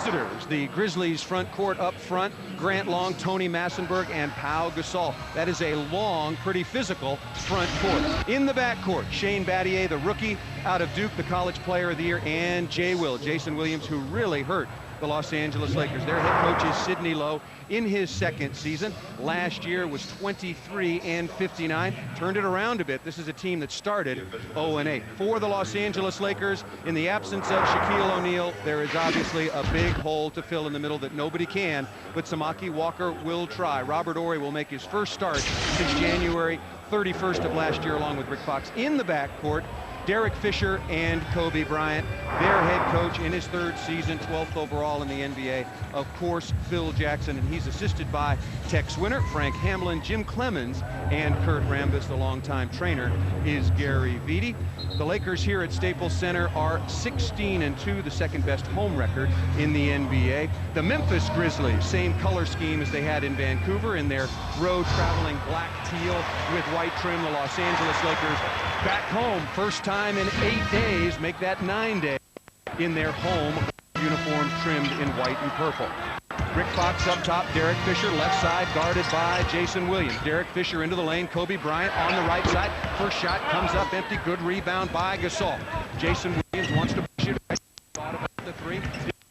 visitors, the Grizzlies front court up front, Grant Long, Tony Massenberg, and Pau Gasol. That is a long, pretty physical front court. In the backcourt, Shane Battier, the rookie out of Duke, the College Player of the Year, and Jason Williams, who really hurt the Los Angeles Lakers. Their head coach is Sidney Lowe in his second season. Last year was 23-59. Turned it around a bit. This is a team that started 0-8. For the Los Angeles Lakers, in the absence of Shaquille O'Neal, there is obviously a big hole to fill in the middle that nobody can, but Samaki Walker will try. Robert Horry will make his first start since January 31st of last year, along with Rick Fox. In the backcourt, Derek Fisher and Kobe Bryant, their head coach in his third season, 12th overall in the NBA. Of course, Phil Jackson, and he's assisted by Tex Winter, Frank Hamlin, Jim Clemens, and Kurt Rambis. The longtime trainer is Gary Vitti. The Lakers here at Staples Center are 16-2, the second best home record in the NBA. The Memphis Grizzlies, same color scheme as they had in Vancouver in their road traveling black teal with white trim. The Los Angeles Lakers back home, first time in 8 days, make that 9 days in their home uniforms trimmed in white and purple. Rick Fox up top, Derek Fisher left side, guarded by Jason Williams. Derek Fisher into the lane, Kobe Bryant on the right side. First shot comes up empty, good rebound by Gasol. Jason Williams wants to push it right, thought about the three.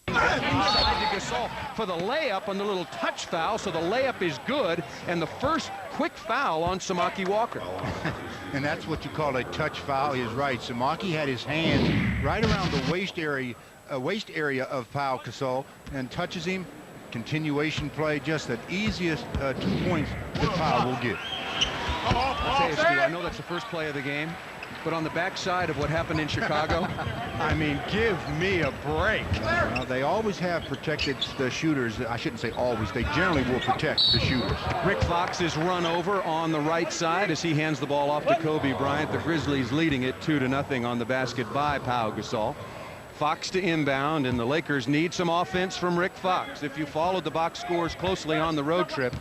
Inside to Gasol for the layup on the little touch foul, so the layup is good, and the first quick foul on Samaki Walker. And that's what you call a touch foul. He's right. Samaki had his hands right around the waist area of Pau Gasol and touches him. Continuation play, just the easiest 2 points that Pau will get. I'll tell you, Stu, I know that's the first play of the game, but on the backside of what happened in Chicago, I mean, give me a break. They always have protected the shooters. I shouldn't say always. They generally will protect the shooters. Rick Fox is run over on the right side as he hands the ball off to Kobe Bryant. The Grizzlies leading it 2-0 on the basket by Pau Gasol. Fox to inbound, and the Lakers need some offense from Rick Fox. If you followed the box scores closely on the road trip,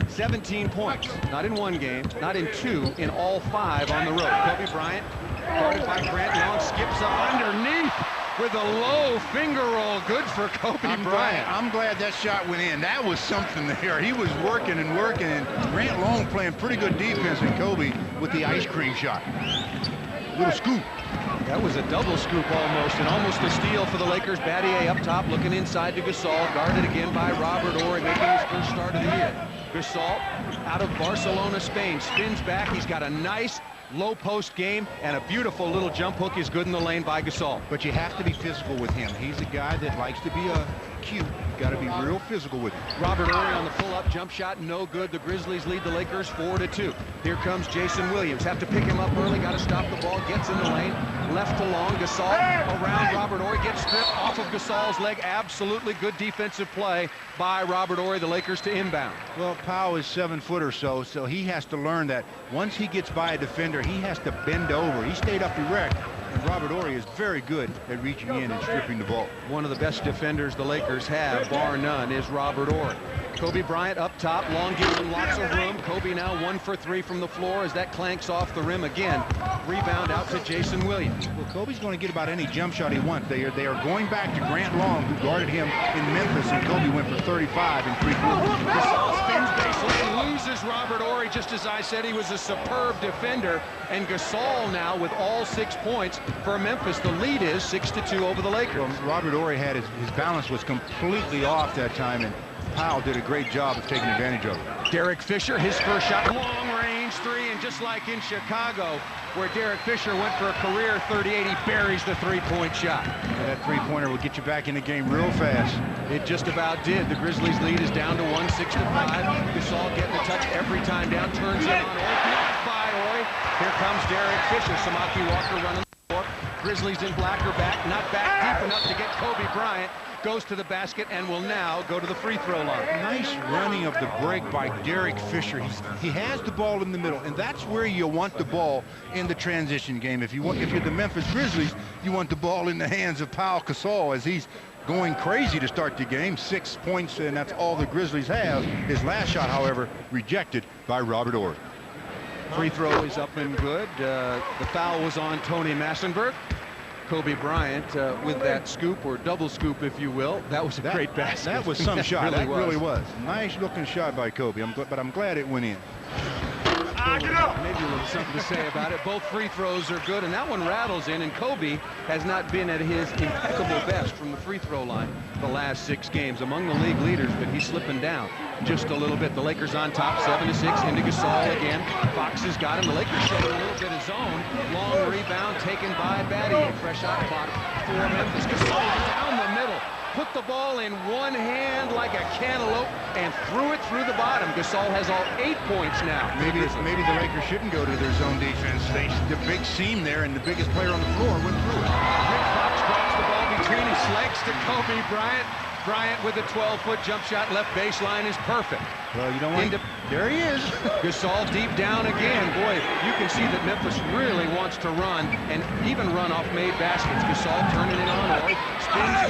17 points, not in one game, not in two, in all 5 on the road. Kobe Bryant, guarded by Grant Long, skips up underneath with a low finger roll. Good for Kobe Bryant. I'm glad that shot went in. That was something there. He was working and working, and Grant Long playing pretty good defense, and Kobe with the ice cream shot. Little scoop. That was a double scoop almost, and almost a steal for the Lakers. Battier up top, looking inside to Gasol, guarded again by Robert Horry, making his first start of the year. Gasol out of Barcelona, Spain, spins back. He's got a nice low post game, and a beautiful little jump hook is good in the lane by Gasol. But you have to be physical with him. He's a guy that likes to be cute. Got to be real physical with him. Robert Horry on the pull-up jump shot, no good. The Grizzlies lead the Lakers 4-2. Here comes Jason Williams. Have to pick him up early. Got to stop the ball. Gets in the lane. Left to long. Gasol around Robert Horry. Gets stripped off of Gasol's leg. Absolutely good defensive play by Robert Horry. The Lakers to inbound. Well, Pau is 7 foot or so he has to learn that once he gets by a defender, he has to bend over. He stayed up erect. And Robert Horry is very good at reaching in and stripping the ball. One of the best defenders the Lakers have, bar none, is Robert Horry. Kobe Bryant up top, Long gives him lots of room. Kobe now 1 for 3 from the floor as that clanks off the rim again. Rebound out to Jason Williams. Well, Kobe's going to get about any jump shot he wants. They are going back to Grant Long, who guarded him in Memphis, and Kobe went for 35 in 3 quarters. Gasol spins baseline, loses Robert Horry, just as I said. He was a superb defender, and Gasol now with all 6 points for Memphis. The lead is 6-2 over the Lakers. Well, Robert Horry had his balance was completely off that time, and Pau did a great job of taking advantage of it. Derek Fisher, his first shot, long-range 3, and just like in Chicago, where Derek Fisher went for a career 38, he buries the 3-point shot. Yeah, that 3-pointer will get you back in the game real fast. It just about did. The Grizzlies' lead is down to 6-5. Gasol getting a touch every time down, turns it on Horry, blocked by Horry. Here comes Derek Fisher. Samaki Walker running the floor. Grizzlies in black or back, not back deep enough to get Kobe Bryant. Goes to the basket and will now go to the free throw line. Nice running of the break by Derek Fisher. He has the ball in the middle, and that's where you want the ball in the transition game. If you're the Memphis Grizzlies, you want the ball in the hands of Pau Gasol as he's going crazy to start the game. 6 points, and that's all the Grizzlies have. His last shot, however, rejected by Robert Horry. Free throw is up and good. The foul was on Tony Massenberg. Kobe Bryant with that scoop, or double scoop, if you will. That was a great basket. That was some shot. That really was. Nice looking shot by Kobe. But I'm glad it went in. Maybe a little something to say about it. Both free throws are good, and that one rattles in, and Kobe has not been at his impeccable best from the free throw line the last 6 games. Among the league leaders, but he's slipping down just a little bit. The Lakers on top, 7-6, into Gasol again. Fox has got him. The Lakers showing a little bit of zone. Long rebound taken by Battier. Fresh out clock for Memphis. Gasol down the middle. Put the ball in one hand like a cantaloupe and threw it through the bottom. Gasol has all 8 points now. Maybe the Lakers shouldn't go to their zone defense. The big seam there, and the biggest player on the floor went through it. Rick Fox drops the ball between his legs to Kobe Bryant. Bryant with a 12-foot jump shot, left baseline is perfect. Well, you don't want there he is. Gasol deep down again. Boy, you can see that Memphis really wants to run and even run off made baskets. Gasol turning it on. Roy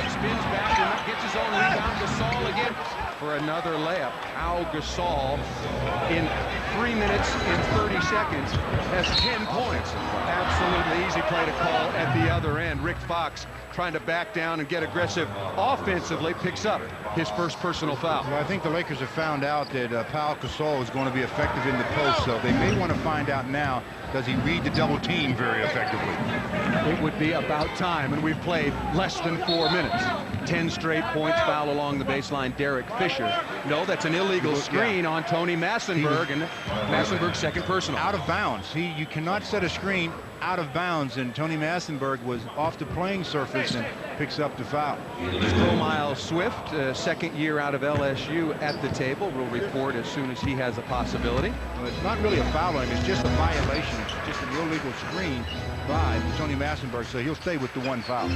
spins back and gets his own rebound. Gasol again for another layup. Pau Gasol in 3 minutes and 30 seconds has 10 points. Absolutely easy play to call at the other end. Rick Fox trying to back down and get aggressive offensively, picks up his first personal foul. Well, I think the Lakers have found out that Pau Gasol is going to be effective in the post, so they may want to find out now, does he read the double team very effectively? It would be about time, and we've played less than 4 minutes. 10 straight points, foul along the baseline. Derek Fisher. No, that's an illegal screen on Tony Massenburg, and Massenburg's second personal. Out of bounds. You cannot set a screen out of bounds, and Tony Massenburg was off the playing surface and picks up the foul. Stromile Swift, second year out of LSU at the table, will report as soon as he has a possibility. Well, it's not really a foul on him, it's just a violation. It's just an illegal screen by Tony Massenburg, so he'll stay with the 1 foul.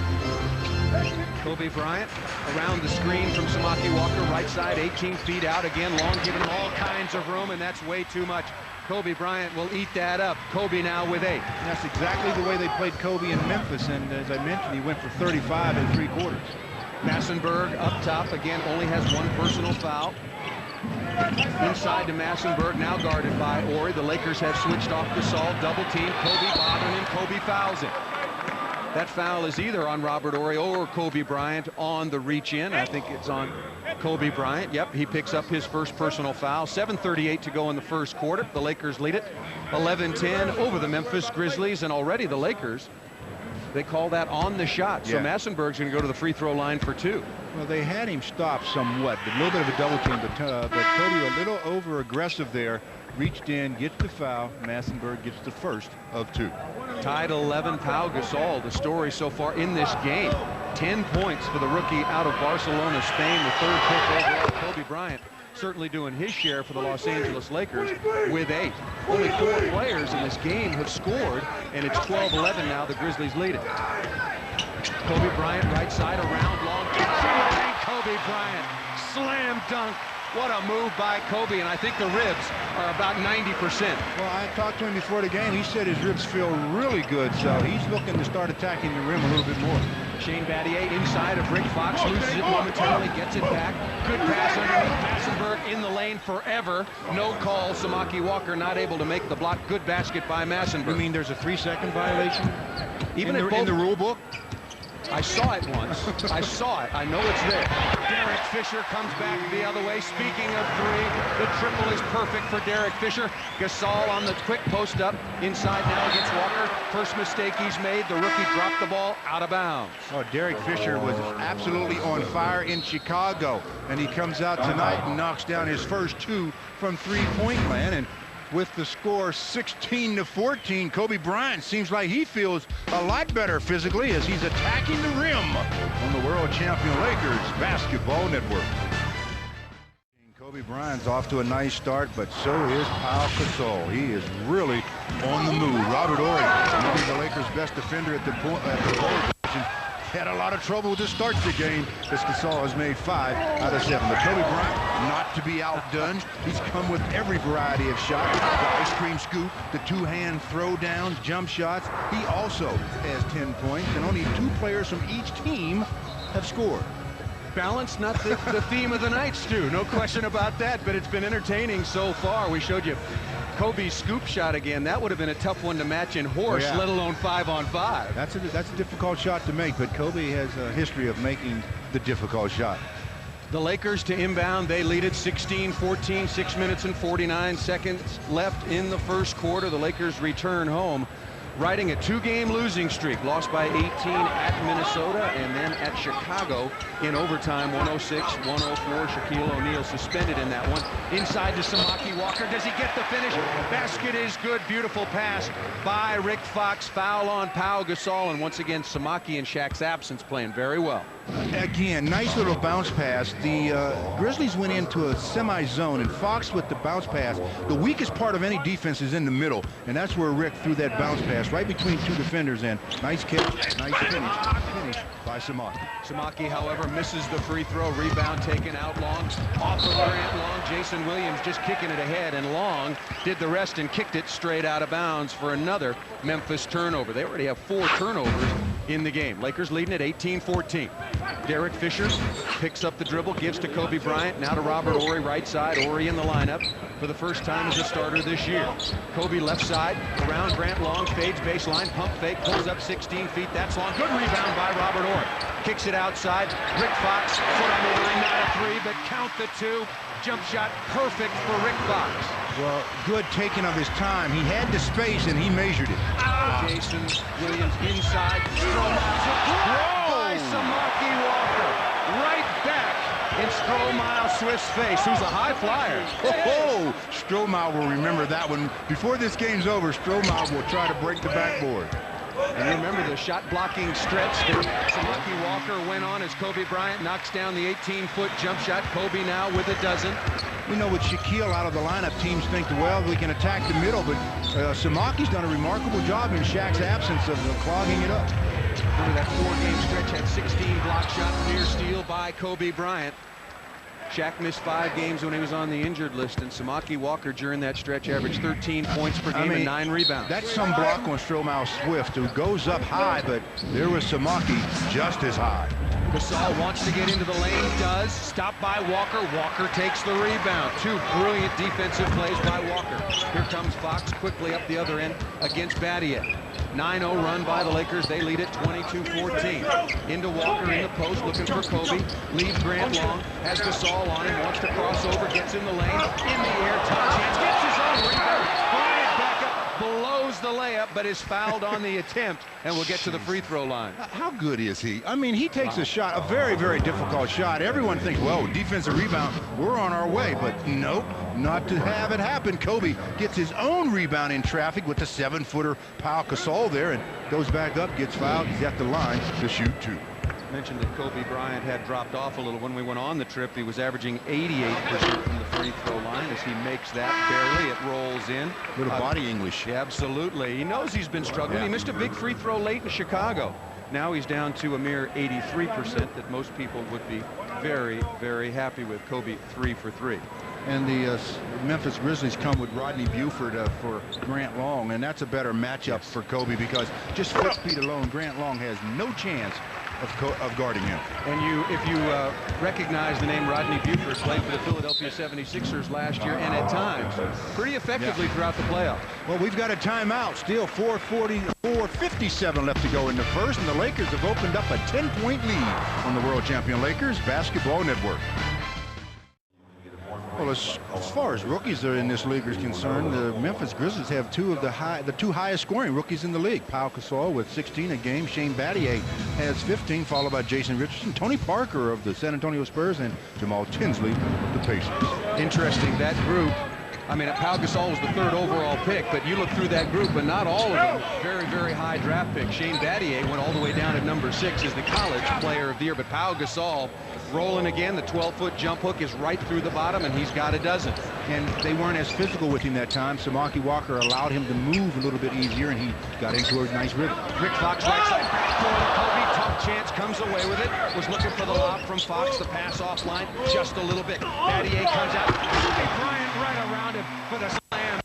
Kobe Bryant around the screen from Samaki Walker, right side, 18 feet out again. Long, giving him all kinds of room, and that's way too much. Kobe Bryant will eat that up. Kobe now with 8. And that's exactly the way they played Kobe in Memphis, and as I mentioned, he went for 35 in 3 quarters. Massenburg up top again, only has 1 personal foul. Inside to Massenburg, now guarded by Ori. The Lakers have switched off Gasol, double team. Kobe bothering him. Kobe fouls him. That foul is either on Robert Ori or Kobe Bryant on the reach in. I think it's on Kobe Bryant. Yep, he picks up his first personal foul. 7:38 to go in the first quarter. The Lakers lead it 11-10 over the Memphis Grizzlies, and already the Lakers, they call that on the shot. So Massenburg's going to go to the free throw line for 2. Well, they had him stopped somewhat, a little bit of a double team, but Kobe a little over aggressive there. Reached in, gets the foul. Massenburg gets the first of 2. Tied 11, Pau Gasol, the story so far in this game. 10 points for the rookie out of Barcelona, Spain, the 3rd pick overall. Kobe Bryant certainly doing his share for the Los Angeles Lakers with 8. Only 4 players in this game have scored, and it's 12-11 now. The Grizzlies lead it. Kobe Bryant, right side, around, long. Kobe Bryant, slam dunk. What a move by Kobe, and I think the ribs are about 90%. Well, I talked to him before the game. He said his ribs feel really good, so he's looking to start attacking the rim a little bit more. Shane Battier inside of Rick Fox, loses it momentarily, gets it back. Good pass underneath Massenburg in the lane forever. No call. Samaki Walker not able to make the block. Good basket by Massenburg. You mean there's a 3-second violation even in the rule book? I saw it once. I saw it. I know it's there. Derek Fisher comes back the other way. Speaking of 3, the triple is perfect for Derek Fisher. Gasol on the quick post up. Inside now against Walker. First mistake he's made. The rookie dropped the ball out of bounds. Oh, Derek Fisher was absolutely on fire in Chicago. And he comes out tonight and knocks down his first 2 from 3-point land. And with the score 16-14, Kobe Bryant seems like he feels a lot better physically as he's attacking the rim on the world champion Lakers Basketball Network. Kobe Bryant's off to a nice start, but so is Pau Gasol. He is really on the move. Robert Ori, maybe the Lakers' best defender at the forward position, had a lot of trouble with the start of the game as Gasol has made 5 out of 7. But Kobe Bryant, not to be outdone, he's come with every variety of shots. The ice cream scoop, the 2-hand throw downs, jump shots. He also has 10 points, and only 2 players from each team have scored. Balance, not the theme of the night, Stu. No question about that, but it's been entertaining so far. We showed you Kobe's scoop shot again. That would have been a tough one to match in horse, let alone 5-on-5. That's a difficult shot to make, but Kobe has a history of making the difficult shot. The Lakers to inbound. They lead it 16-14, 6 minutes and 49 seconds left in the first quarter. The Lakers return home, riding a 2-game losing streak. Lost by 18 at Minnesota and then at Chicago in overtime, 106-104. Shaquille O'Neal suspended in that one. Inside to Samaki Walker. Does he get the finish? Basket is good. Beautiful pass by Rick Fox. Foul on Pau Gasol. And once again, Samaki in Shaq's absence playing very well. Again, nice little bounce pass. The Grizzlies went into a semi-zone, and Fox with the bounce pass. The weakest part of any defense is in the middle, and that's where Rick threw that bounce pass right between two defenders. And nice catch, nice finish by Samaki. Samaki, however, misses the free throw. Rebound taken out Long. Off of Grant Long. Jason Williams just kicking it ahead, and Long did the rest and kicked it straight out of bounds for another Memphis turnover. They already have 4 turnovers in the game. Lakers leading at 18-14. Derek Fisher picks up the dribble, gives to Kobe Bryant, now to Robert Horry, right side. Horry in the lineup for the first time as a starter this year. Kobe left side, around Grant Long, fades baseline, pump fake, pulls up 16 feet. That's Long. Good rebound by Robert Horry. Kicks it outside. Rick Fox, foot on the line, not a 3, but count the 2. Jump shot perfect for Rick Fox. Well, good taking of his time. He had the space and he measured it. Jason Williams inside. By Samaki Walker. Right back in Strohmeyer Swift's face, who's a high flyer. Oh, Strohmeyer will remember that one. Before this game's over, Strohmeyer will try to break the backboard. And you remember the shot blocking stretch that Samaki Walker went on as Kobe Bryant knocks down the 18-foot jump shot. Kobe now with a dozen. You know, with Shaquille out of the lineup, teams think, well, we can attack the middle, but Samaki's done a remarkable job in Shaq's absence of clogging it up. Remember that 4-game stretch had 16 block shots, near steal by Kobe Bryant. Shaq missed 5 games when he was on the injured list, and Samaki Walker during that stretch averaged 13 points per game and 9 rebounds. That's some block on Strohmeyer Swift, who goes up high, but there was Samaki just as high. Gasol wants to get into the lane, does. Stopped by Walker. Walker takes the rebound. 2 brilliant defensive plays by Walker. Here comes Fox quickly up the other end against Battier. 9-0 run by the Lakers. They lead it 22-14. Into Walker in the post, looking for Kobe. Leaves Grant Long, has Gasol on him, wants to cross over, gets in the lane, in the air, top chance, gets his own rebound. Bryant back up, blows the layup, but is fouled on the attempt, and will get to the free throw line. How good is he? I mean, he takes a shot, a very, very difficult shot. Everyone thinks, well, defensive rebound, we're on our way, but nope, not to have it happen. Kobe gets his own rebound in traffic with the 7-footer Pau Gasol there, and goes back up, gets fouled. He's at the line to shoot 2. Mentioned that Kobe Bryant had dropped off a little when we went on the trip. He was averaging 88% from the free throw line. As he makes that barely, it rolls in. Little body English. Yeah, absolutely. He knows he's been struggling. He missed a big free throw late in Chicago. Now he's down to a mere 83% that most people would be very, very happy with. Kobe 3 for 3. And the Memphis Grizzlies come with Rodney Buford for Grant Long, and that's a better matchup for Kobe because just foot speed alone, Grant Long has no chance of guarding him. And if you recognize the name Rodney Buford, played for the Philadelphia 76ers last year, and at times pretty effectively throughout the playoffs. Well, we've got a timeout. Still 4:57 left to go in the first, and the Lakers have opened up a 10-point lead on the world champion Lakers Basketball Network. Well, as far as rookies are in this league is concerned, the Memphis Grizzlies have the two highest scoring rookies in the league. Pau Gasol with 16 a game. Shane Battier has 15, followed by Jason Richardson, Tony Parker of the San Antonio Spurs, and Jamal Tinsley of the Pacers. Interesting, that group. I mean, Pau Gasol was the 3rd overall pick, but you look through that group, but not all of them very, very high draft picks. Shane Battier went all the way down at number 6 as the college player of the year, but Pau Gasol rolling again. The 12-foot jump hook is right through the bottom, and he's got a dozen. And they weren't as physical with him that time. Samaki Walker allowed him to move a little bit easier, and he got into a nice rhythm. Rick Fox right side, backdoor to Kobe. Tough chance, comes away with it. Was looking for the lob from Fox. The pass offline just a little bit. Battier comes out. Bryant right around him for the slam.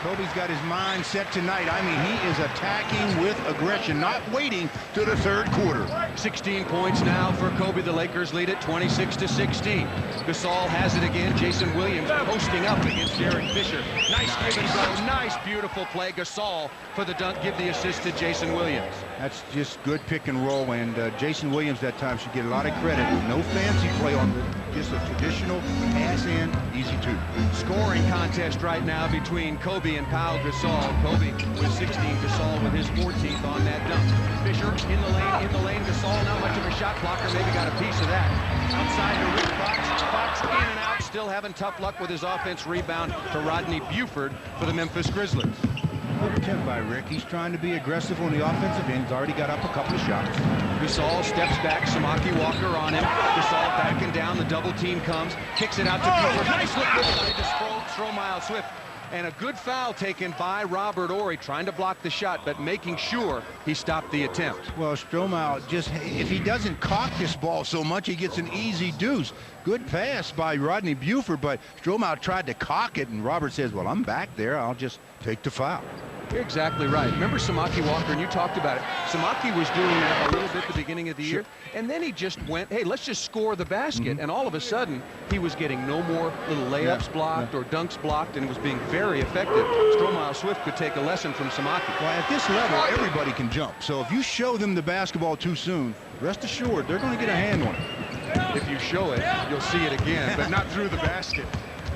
Kobe's got his mind set tonight. I mean, he is attacking with aggression, not waiting to the third quarter. 16 points now for Kobe. The Lakers lead it 26-16. Gasol has it again. Jason Williams posting up against Derek Fisher. Nice give and go. Nice, beautiful play. Gasol for the dunk. Give the assist to Jason Williams. That's just good pick and roll, and Jason Williams that time should get a lot of credit. No fancy play on just a traditional pass-in, easy two. Scoring contest right now between Kobe and Pau Gasol. Kobe with 16, Gasol with his 14th on that dunk. Fisher in the lane, Gasol not much of a shot blocker, maybe got a piece of that. Outside to Rick Fox, Fox in and out, still having tough luck with his offense. Rebound to Rodney Buford for the Memphis Grizzlies. Good attempt by Rick. He's trying to be aggressive on the offensive end. He's already got up a couple of shots. Gasol steps back, Samaki Walker on him. Gasol backing down, the double team comes, kicks it out to Buford. Nice look to Stromile Swift. And a good foul taken by Robert Horry, trying to block the shot, but making sure he stopped the attempt. Well, Stromile, just if he doesn't cock this ball so much, he gets an easy deuce. Good pass by Rodney Buford, but Stromile tried to cock it, and Robert says, well, I'm back there. I'll just take the foul. You're exactly right. Remember Samaki Walker, and you talked about it. Samaki was doing that a little bit at the beginning of the year, and then he just went, hey, let's just score the basket, and all of a sudden, he was getting no more little layups blocked or dunks blocked, and was being very effective. Stromile Swift could take a lesson from Samaki. Well, at this level, everybody can jump, so if you show them the basketball too soon, rest assured, they're going to get a hand on it. If you show it, you'll see it again, but not through the basket.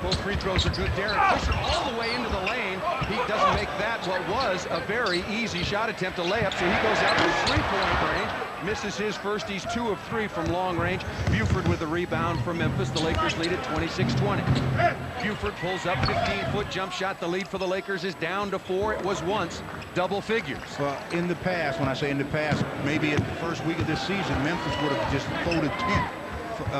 Both free throws are good. Derek Fisher all the way into the lane. He doesn't make that what was a very easy shot attempt, a layup, so he goes out to three-point range. Misses his first. He's 2 of 3 from long range. Buford with the rebound for Memphis. The Lakers lead at 26-20. Buford pulls up, 15-foot jump shot. The lead for the Lakers is down to 4. It was once double figures. Well, in the past, when I say in the past, maybe at the first week of this season, Memphis would have just folded 10.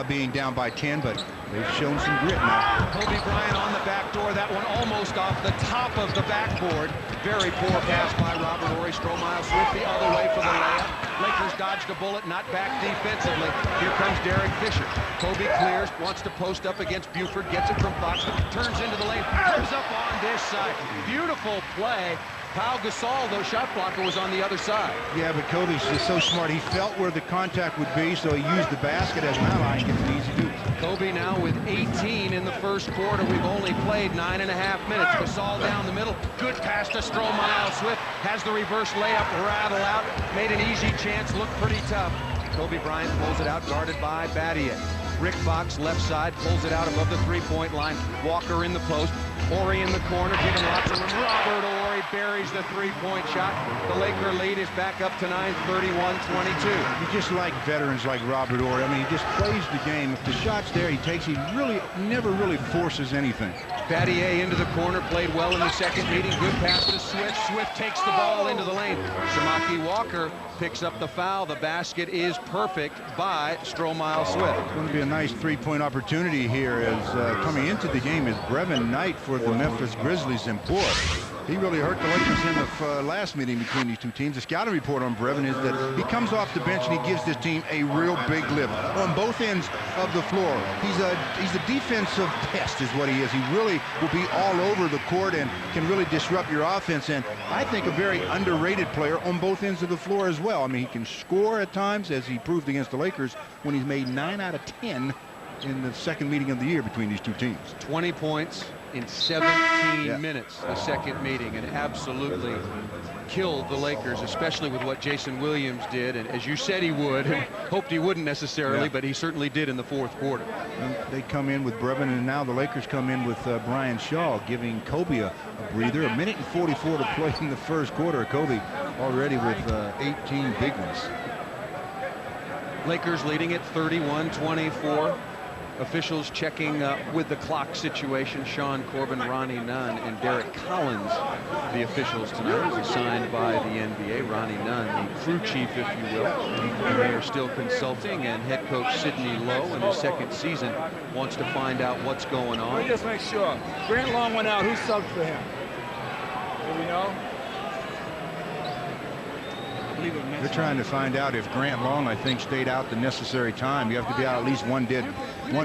Being down by 10, but they've shown some grit now. Kobe Bryant on the back door. That one almost off the top of the backboard. Very poor pass by Robert Horry. Stromile Swift the other way for the layup. Lakers dodged a bullet, not back defensively. Here comes Derek Fisher. Kobe clears, wants to post up against Buford, gets it from Fox, turns into the lane, comes up on this side. Beautiful play. Pau Gasol, though, shot blocker, was on the other side. Yeah, but Kobe's just so smart. He felt where the contact would be, so he used the basket as an ally and gets an easy deuce. Kobe now with 18 in the first quarter. We've only played 9.5 minutes. Gasol down the middle. Good pass to Stromile Swift. Has the reverse layup rattle out. Made an easy chance. Looked pretty tough. Kobe Bryant pulls it out, guarded by Battier. Rick Fox, left side, pulls it out above the three-point line. Walker in the post. Horry in the corner, giving lots of room. Robert Horry buries the three-point shot. The Laker lead is back up to 9, 31-22. You just like veterans like Robert Horry. I mean, he just plays the game. If the shot's there, he takes. He really never really forces anything. Battier into the corner, played well in the second meeting. Good pass to Swift. Swift takes the ball into the lane. Samaki Walker picks up the foul. The basket is perfect by Stromile Swift. It's going to be a nice three-point opportunity here as coming into the game is Brevin Knight for the Memphis Grizzlies. And boy, he really hurt the Lakers in the last meeting between these two teams. The scouting report on Brevin is that he comes off the bench and he gives this team a real big lift on both ends of the floor. He's a defensive pest is what he is. He really will be all over the court and can really disrupt your offense. And I think a very underrated player on both ends of the floor as well. I mean, he can score at times, as he proved against the Lakers when he's made 9 out of 10 in the second meeting of the year between these two teams. 20 points in 17 minutes, the second meeting, and absolutely killed the Lakers, especially with what Jason Williams did, and as you said he would, and hoped he wouldn't necessarily, but he certainly did in the fourth quarter. And they come in with Brevin, and now the Lakers come in with Brian Shaw, giving Kobe a breather. 1:44 to play in the first quarter. Kobe already with 18 big ones. Lakers leading at 31-24. Officials checking with the clock situation. Sean Corbin, Ronnie Nunn, and Derek Collins, the officials tonight, is assigned by the NBA. Ronnie Nunn, the crew chief, if you will. And they are still consulting, and head coach Sidney Lowe, in his second season, wants to find out what's going on. Let me just make sure. Grant Long went out. Who subbed for him? Do we know? They're trying to find out if Grant Long, I think, stayed out the necessary time. You have to be out at least one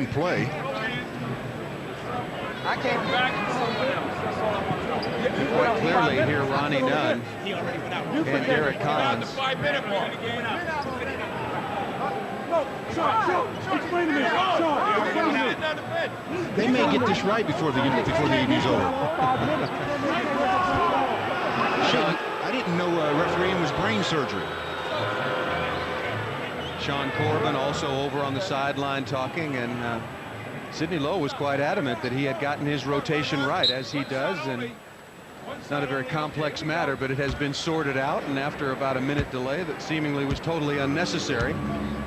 play. I came back from someone else. That's all I want to know. Quite clearly here, Ronnie Nunn and Derek Collins. They may get this right before the evening's over. Sean, I didn't know refereeing was brain surgery. Sean Corbin also over on the sideline talking, and Sidney Lowe was quite adamant that he had gotten his rotation right, as he does, and it's not a very complex matter, but it has been sorted out, and after about a minute delay that seemingly was totally unnecessary,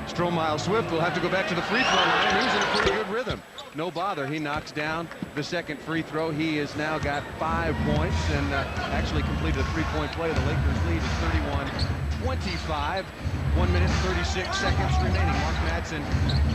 Stromile Swift will have to go back to the free throw line, and he's in a pretty good rhythm. No bother, he knocks down the second free throw. He has now got 5 points and actually completed a three-point play. The Lakers lead is 31-25. 1 minute 36 seconds remaining. Mark Madsen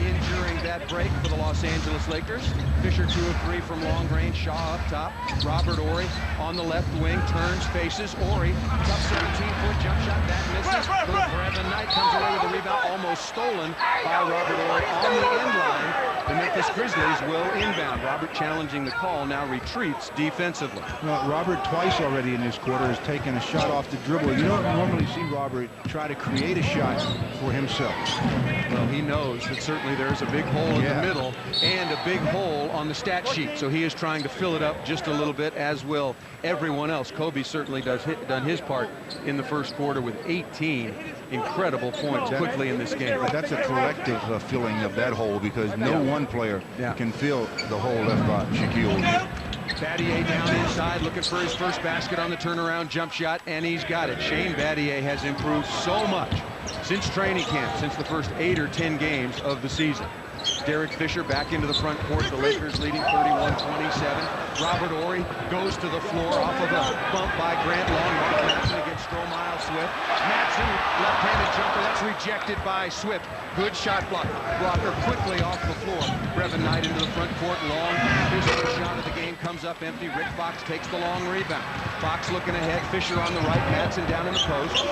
in during that break for the Los Angeles Lakers. Fisher 2 of 3 from long range. Shaw up top. Robert Horry on the left wing, turns, faces. Horry, tough 17-foot jump shot, that misses. Brevin Knight comes away with a rebound, almost stolen by Robert Horry on the end line. The Memphis Grizzlies will inbound. Robert challenging the call, now retreats defensively. Well, Robert twice already in this quarter has taken a shot off the dribble. You don't normally see Robert try to create a shot for himself. Well, he knows that certainly there's a big hole in the middle and a big hole on the stat sheet, so he is trying to fill it up just a little bit, as will everyone else. Kobe certainly done his part in the first quarter with 18 incredible points quickly in this game. That's a collective filling of that hole, because no one player can fill the hole left by Shaquille O'Neal. Battier down inside, looking for his first basket on the turnaround jump shot, and he's got it. Shane Battier has improved so much since training camp, since the first 8 or 10 games of the season. Derek Fisher back into the front court. The Lakers leading 31-27. Robert Horry goes to the floor off of a bump by Grant Long. Mark Madsen against Stromile Swift. Madsen, left-handed jumper. That's rejected by Swift. Good shot blocker quickly off the floor. Brevin Knight into the front court. Long, his first shot of the game comes up empty. Rick Fox takes the long rebound. Fox looking ahead. Fisher on the right. Madsen down in the post.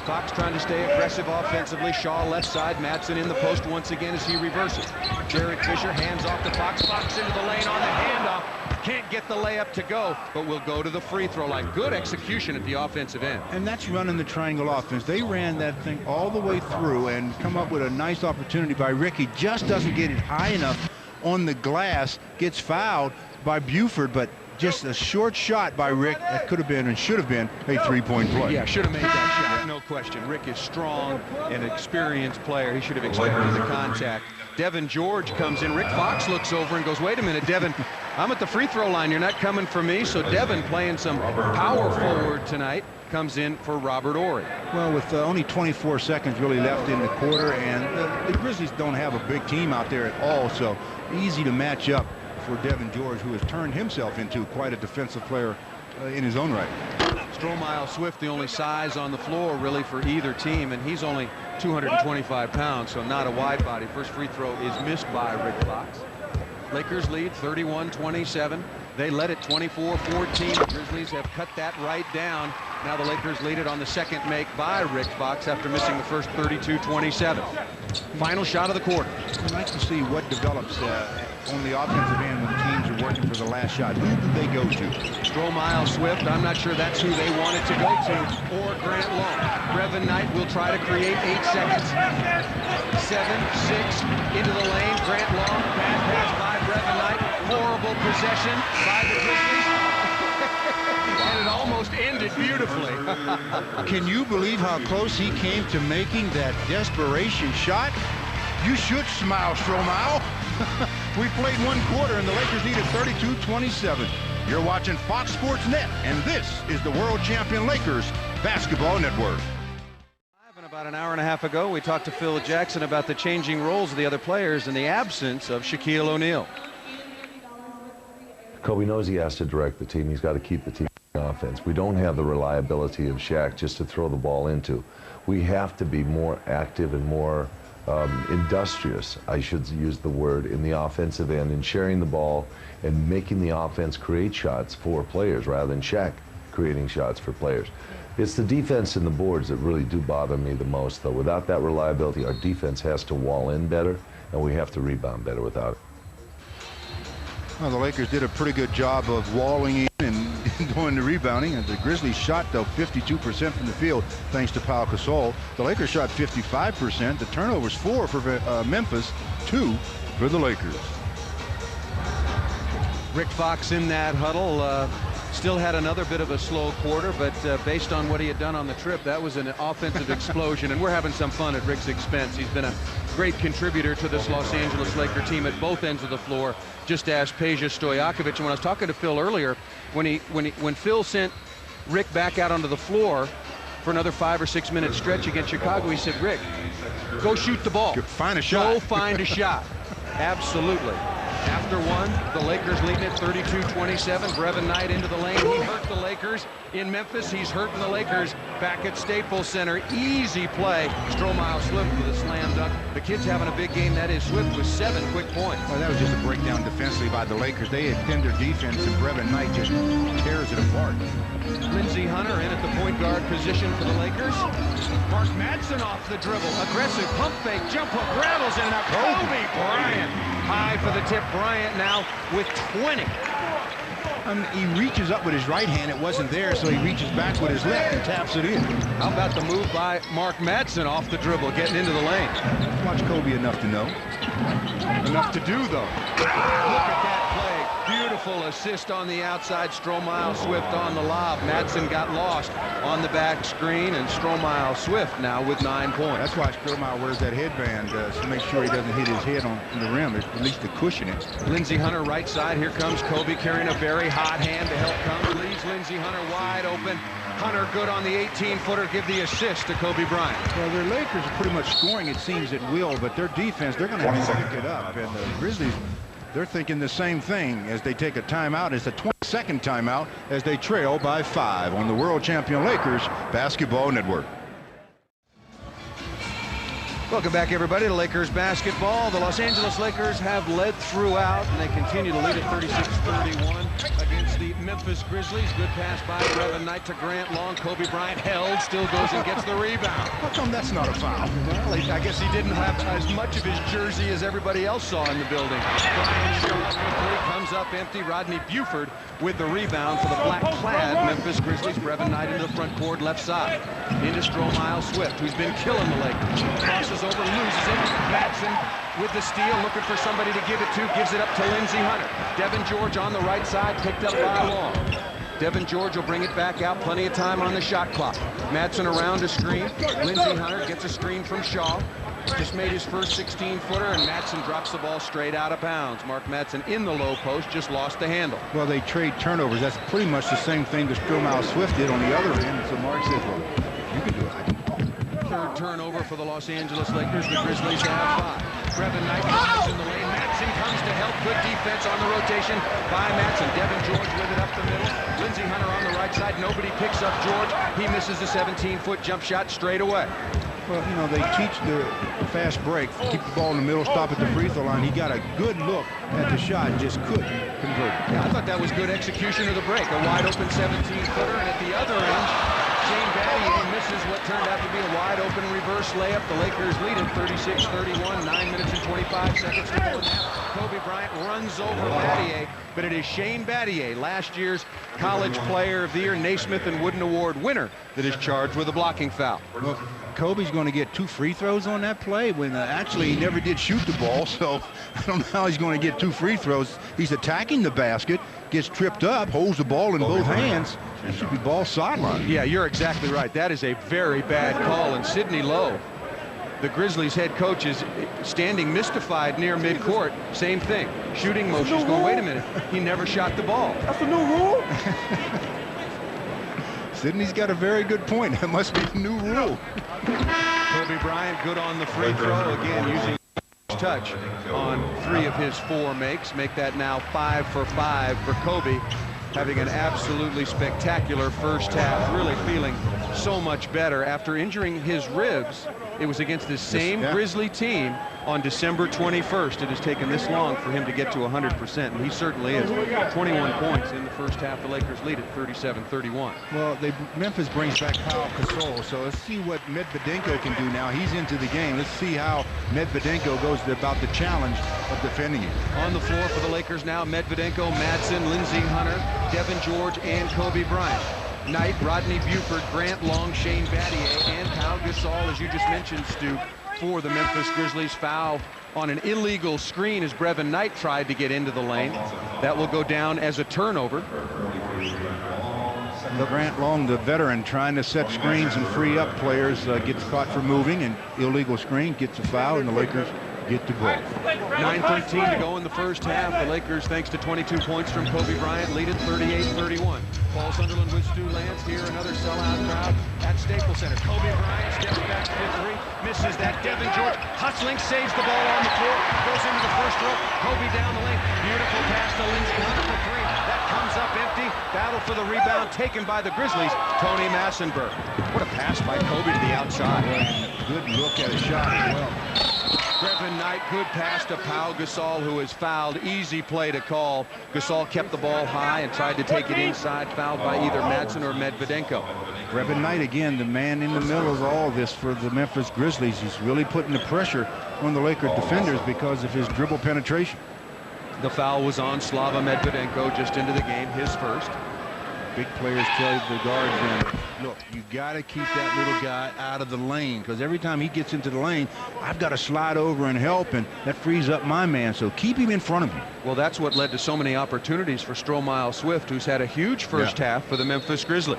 Fox trying to stay aggressive offensively. Shaw left side. Madsen in the post once again as he reverses. Derek Fisher hands off to Fox. Fox into the lane on the handoff. Can't get the layup to go, but will go to the free throw line. Good execution at the offensive end. And that's running the triangle offense. They ran that thing all the way through and come up with a nice opportunity by Rick. He just doesn't get it high enough on the glass. Gets fouled by Buford, but just a short shot by Rick that could have been and should have been a three-point play. Yeah, should have made that shot, no question. Rick is strong and an experienced player. He should have expected the contact. Devin George comes in. Rick Fox looks over and goes, wait a minute, Devin, I'm at the free throw line. You're not coming for me. So Devin, playing some power forward tonight, comes in for Robert Horry. Well, with only 24 seconds really left in the quarter, and the Grizzlies don't have a big team out there at all, so easy to match up for Devin George, who has turned himself into quite a defensive player in his own right. Stromile Swift, the only size on the floor really for either team, and he's only 225 pounds, so not a wide body. First free throw is missed by Rick Fox. Lakers lead 31-27. They led it 24-14. The Grizzlies have cut that right down. Now the Lakers lead it on the second make by Rick Fox after missing the first 32-27. Final shot of the quarter. I'd like to see what develops on the offensive end when teams are working for the last shot. Who do they go to? Stromile Swift, I'm not sure that's who they wanted to go to, or Grant Long. Brevin Knight will try to create 8 seconds. 7, 6, into the lane. Grant Long, bad pass by Brevin Knight. Horrible possession by the Grizzlies. And it almost ended beautifully. Can you believe how close he came to making that desperation shot? You should smile, Stromile. We played 1 quarter and the Lakers lead at 32-27. You're watching Fox Sports Net, and this is the world champion Lakers Basketball Network. About an hour and a half ago, we talked to Phil Jackson about the changing roles of the other players and the absence of Shaquille O'Neal. Kobe knows he has to direct the team. He's got to keep the team in offense. We don't have the reliability of Shaq just to throw the ball into. We have to be more active and more industrious, I should use the word, in the offensive end, in sharing the ball and making the offense create shots for players rather than Shaq creating shots for players. It's the defense and the boards that really do bother me the most, though. Without that reliability, our defense has to wall in better, and we have to rebound better without it. Well, the Lakers did a pretty good job of walling in and basketball and the rebounding. And the Grizzlies shot, though, 52% from the field, thanks to Pau Gasol. The Lakers shot 55%. The turnovers 4 for Memphis, 2 for the Lakers. Rick Fox in that huddle. Still had another bit of a slow quarter, but based on what he had done on the trip, that was an offensive explosion, and we're having some fun at Rick's expense. He's been a great contributor to this Los Angeles Laker team at both ends of the floor. Just asked Peja Stojakovic, and when I was talking to Phil earlier, when Phil sent Rick back out onto the floor for another 5 or 6 minute stretch against Chicago, he said, "Rick, go shoot the ball. Find a shot. Go find a shot." Absolutely. After one, the Lakers leading at 32-27. Brevin Knight into the lane. He hurt the Lakers in Memphis. He's hurting the Lakers back at Staples Center. Easy play. Stromile Swift with a slam dunk. The kid's having a big game. That is Swift with 7 quick points. Well, that was just a breakdown defensively by the Lakers. They had pinned their defense, and Brevin Knight just tears it apart. Lindsey Hunter in at the point guard position for the Lakers. Mark Madsen off the dribble. Aggressive pump fake. Jump hook. Rattles in. Now Kobe Bryant. High for the tip. Bryant now with 20. He reaches up with his right hand. It wasn't there, so he reaches back with his left and taps it in. How about the move by Mark Madsen off the dribble, getting into the lane? Watch Kobe enough to know. Enough to do, though. Look at that play. Beautiful assist on the outside. Stromile Swift on the lob. Madsen got lost on the back screen, and Stromile Swift now with 9 points. That's why Stromile wears that headband to make sure he doesn't hit his head on the rim, at least to cushion it. Lindsey Hunter right side. Here comes Kobe carrying a very hot hand to help come. Leaves Lindsey Hunter wide open. Hunter good on the 18-footer. Give the assist to Kobe Bryant. Well, their Lakers are pretty much scoring, it seems, at will, but their defense, they're going to have to pick it up. And the Grizzlies, they're thinking the same thing as they take a timeout. It's a 22nd timeout as they trail by 5 on the world champion Lakers Basketball Network. Welcome back, everybody, to Lakers basketball. The Los Angeles Lakers have led throughout, and they continue to lead at 36-31 against the Memphis Grizzlies. Good pass by Brevin Knight to Grant Long. Kobe Bryant held, still goes and gets the rebound. How come that's not a foul? Well, I guess he didn't have as much of his jersey as everybody else saw in the building. Bryant quickly comes up empty. Rodney Buford with the rebound for the black-clad Memphis Grizzlies. Brevin Knight into the front court, left side. Into Stromile Swift, who's been killing the Lakers. Crosses over, loses it. Madsen with the steal, looking for somebody to give it to. Gives it up to Lindsey Hunter. Devin George on the right side, picked up by Long. Devin George will bring it back out. Plenty of time on the shot clock. Madsen around a screen. Lindsey Hunter gets a screen from Shaw. Just made his first 16-footer, and Madsen drops the ball straight out of bounds. Mark Madsen in the low post, just lost the handle. Well, they trade turnovers. That's pretty much the same thing that Stromile Swift did on the other end. And so Mark says, well, you can do it. I can. Third turnover for the Los Angeles Lakers. The Grizzlies have 5. Brevin Knight comes in the lane. Madsen comes to help. Good defense on the rotation by Madsen. Devin George with it up the middle. Lindsey Hunter on the right side. Nobody picks up George. He misses the 17-foot jump shot straight away. Well, you know, they teach the fast break, keep the ball in the middle, stop at the free throw line. He got a good look at the shot, just couldn't convert it. Yeah, I thought that was good execution of the break. A wide open 17-footer, and at the other end, Shane Battier misses what turned out to be a wide open reverse layup. The Lakers lead at 36-31, 9 minutes and 25 seconds to go. Kobe Bryant runs over Battier, but it is Shane Battier, last year's College Player of the Year, Naismith and Wooden Award winner, that is charged with a blocking foul. Well, Kobe's going to get 2 free throws on that play when actually he never did shoot the ball, so I don't know how he's going to get 2 free throws. He's attacking the basket, gets tripped up, holds the ball in both hands. That should be ball sideline. Yeah, you're exactly right. That is a very bad call, and Sidney Lowe, the Grizzlies head coach, is standing mystified near midcourt. Same thing. Shooting motions going, wait a minute, he never shot the ball. That's a new rule. Sidney's got a very good point. That must be the new rule. Kobe Bryant good on the free throw, again using touch on 3 of his 4 makes. Make that now 5 for 5 for Kobe, having an absolutely spectacular first half, really feeling so much better after injuring his ribs It was against this same Grizzly team on December 21st. It has taken this long for him to get to 100%, and he certainly is. 21 points in the first half. The Lakers lead at 37-31. Well, Memphis brings back Pau Gasol, so let's see what Medvedenko can do now. He's into the game. Let's see how Medvedenko goes about the challenge of defending it. On the floor for the Lakers now, Medvedenko, Madsen, Lindsey Hunter, Devin George, and Kobe Bryant. Knight, Rodney Buford, Grant Long, Shane Battier, and Pau Gasol, as you just mentioned, Stu, for the Memphis Grizzlies. Foul on an illegal screen as Brevin Knight tried to get into the lane. That will go down as a turnover. Grant Long, the veteran, trying to set screens and free up players, gets caught for moving, and illegal screen, gets a foul, and the Lakers get to go. 9:13 to go in the first half. The Lakers, thanks to 22 points from Kobe Bryant, lead at 38-31. Paul Sunderland with Stu Lance here. Another sellout crowd at Staples Center. Kobe Bryant steps back to three, misses that. Devin George hustling, saves the ball on the floor, goes into the first row. Kobe down the lane. Beautiful pass to Lindsey Hunter for three. That comes up empty. Battle for the rebound taken by the Grizzlies. Tony Massenberg. What a pass by Kobe to the outside. Good look at a shot as well. Brevin Knight, good pass to Pau Gasol, who is fouled. Easy play to call. Gasol kept the ball high and tried to take it inside, fouled by either Madsen or Medvedenko. Brevin Knight, again, the man in the middle of all this for the Memphis Grizzlies. He's really putting the pressure on the Laker defenders because of his dribble penetration. The foul was on Slava Medvedenko, just into the game, his first. Big players tell the guards, then, look, you got to keep that little guy out of the lane, because every time he gets into the lane, I've got to slide over and help, and that frees up my man, so keep him in front of you. Well, that's what led to so many opportunities for Stromile Swift, who's had a huge first half for the Memphis Grizzlies.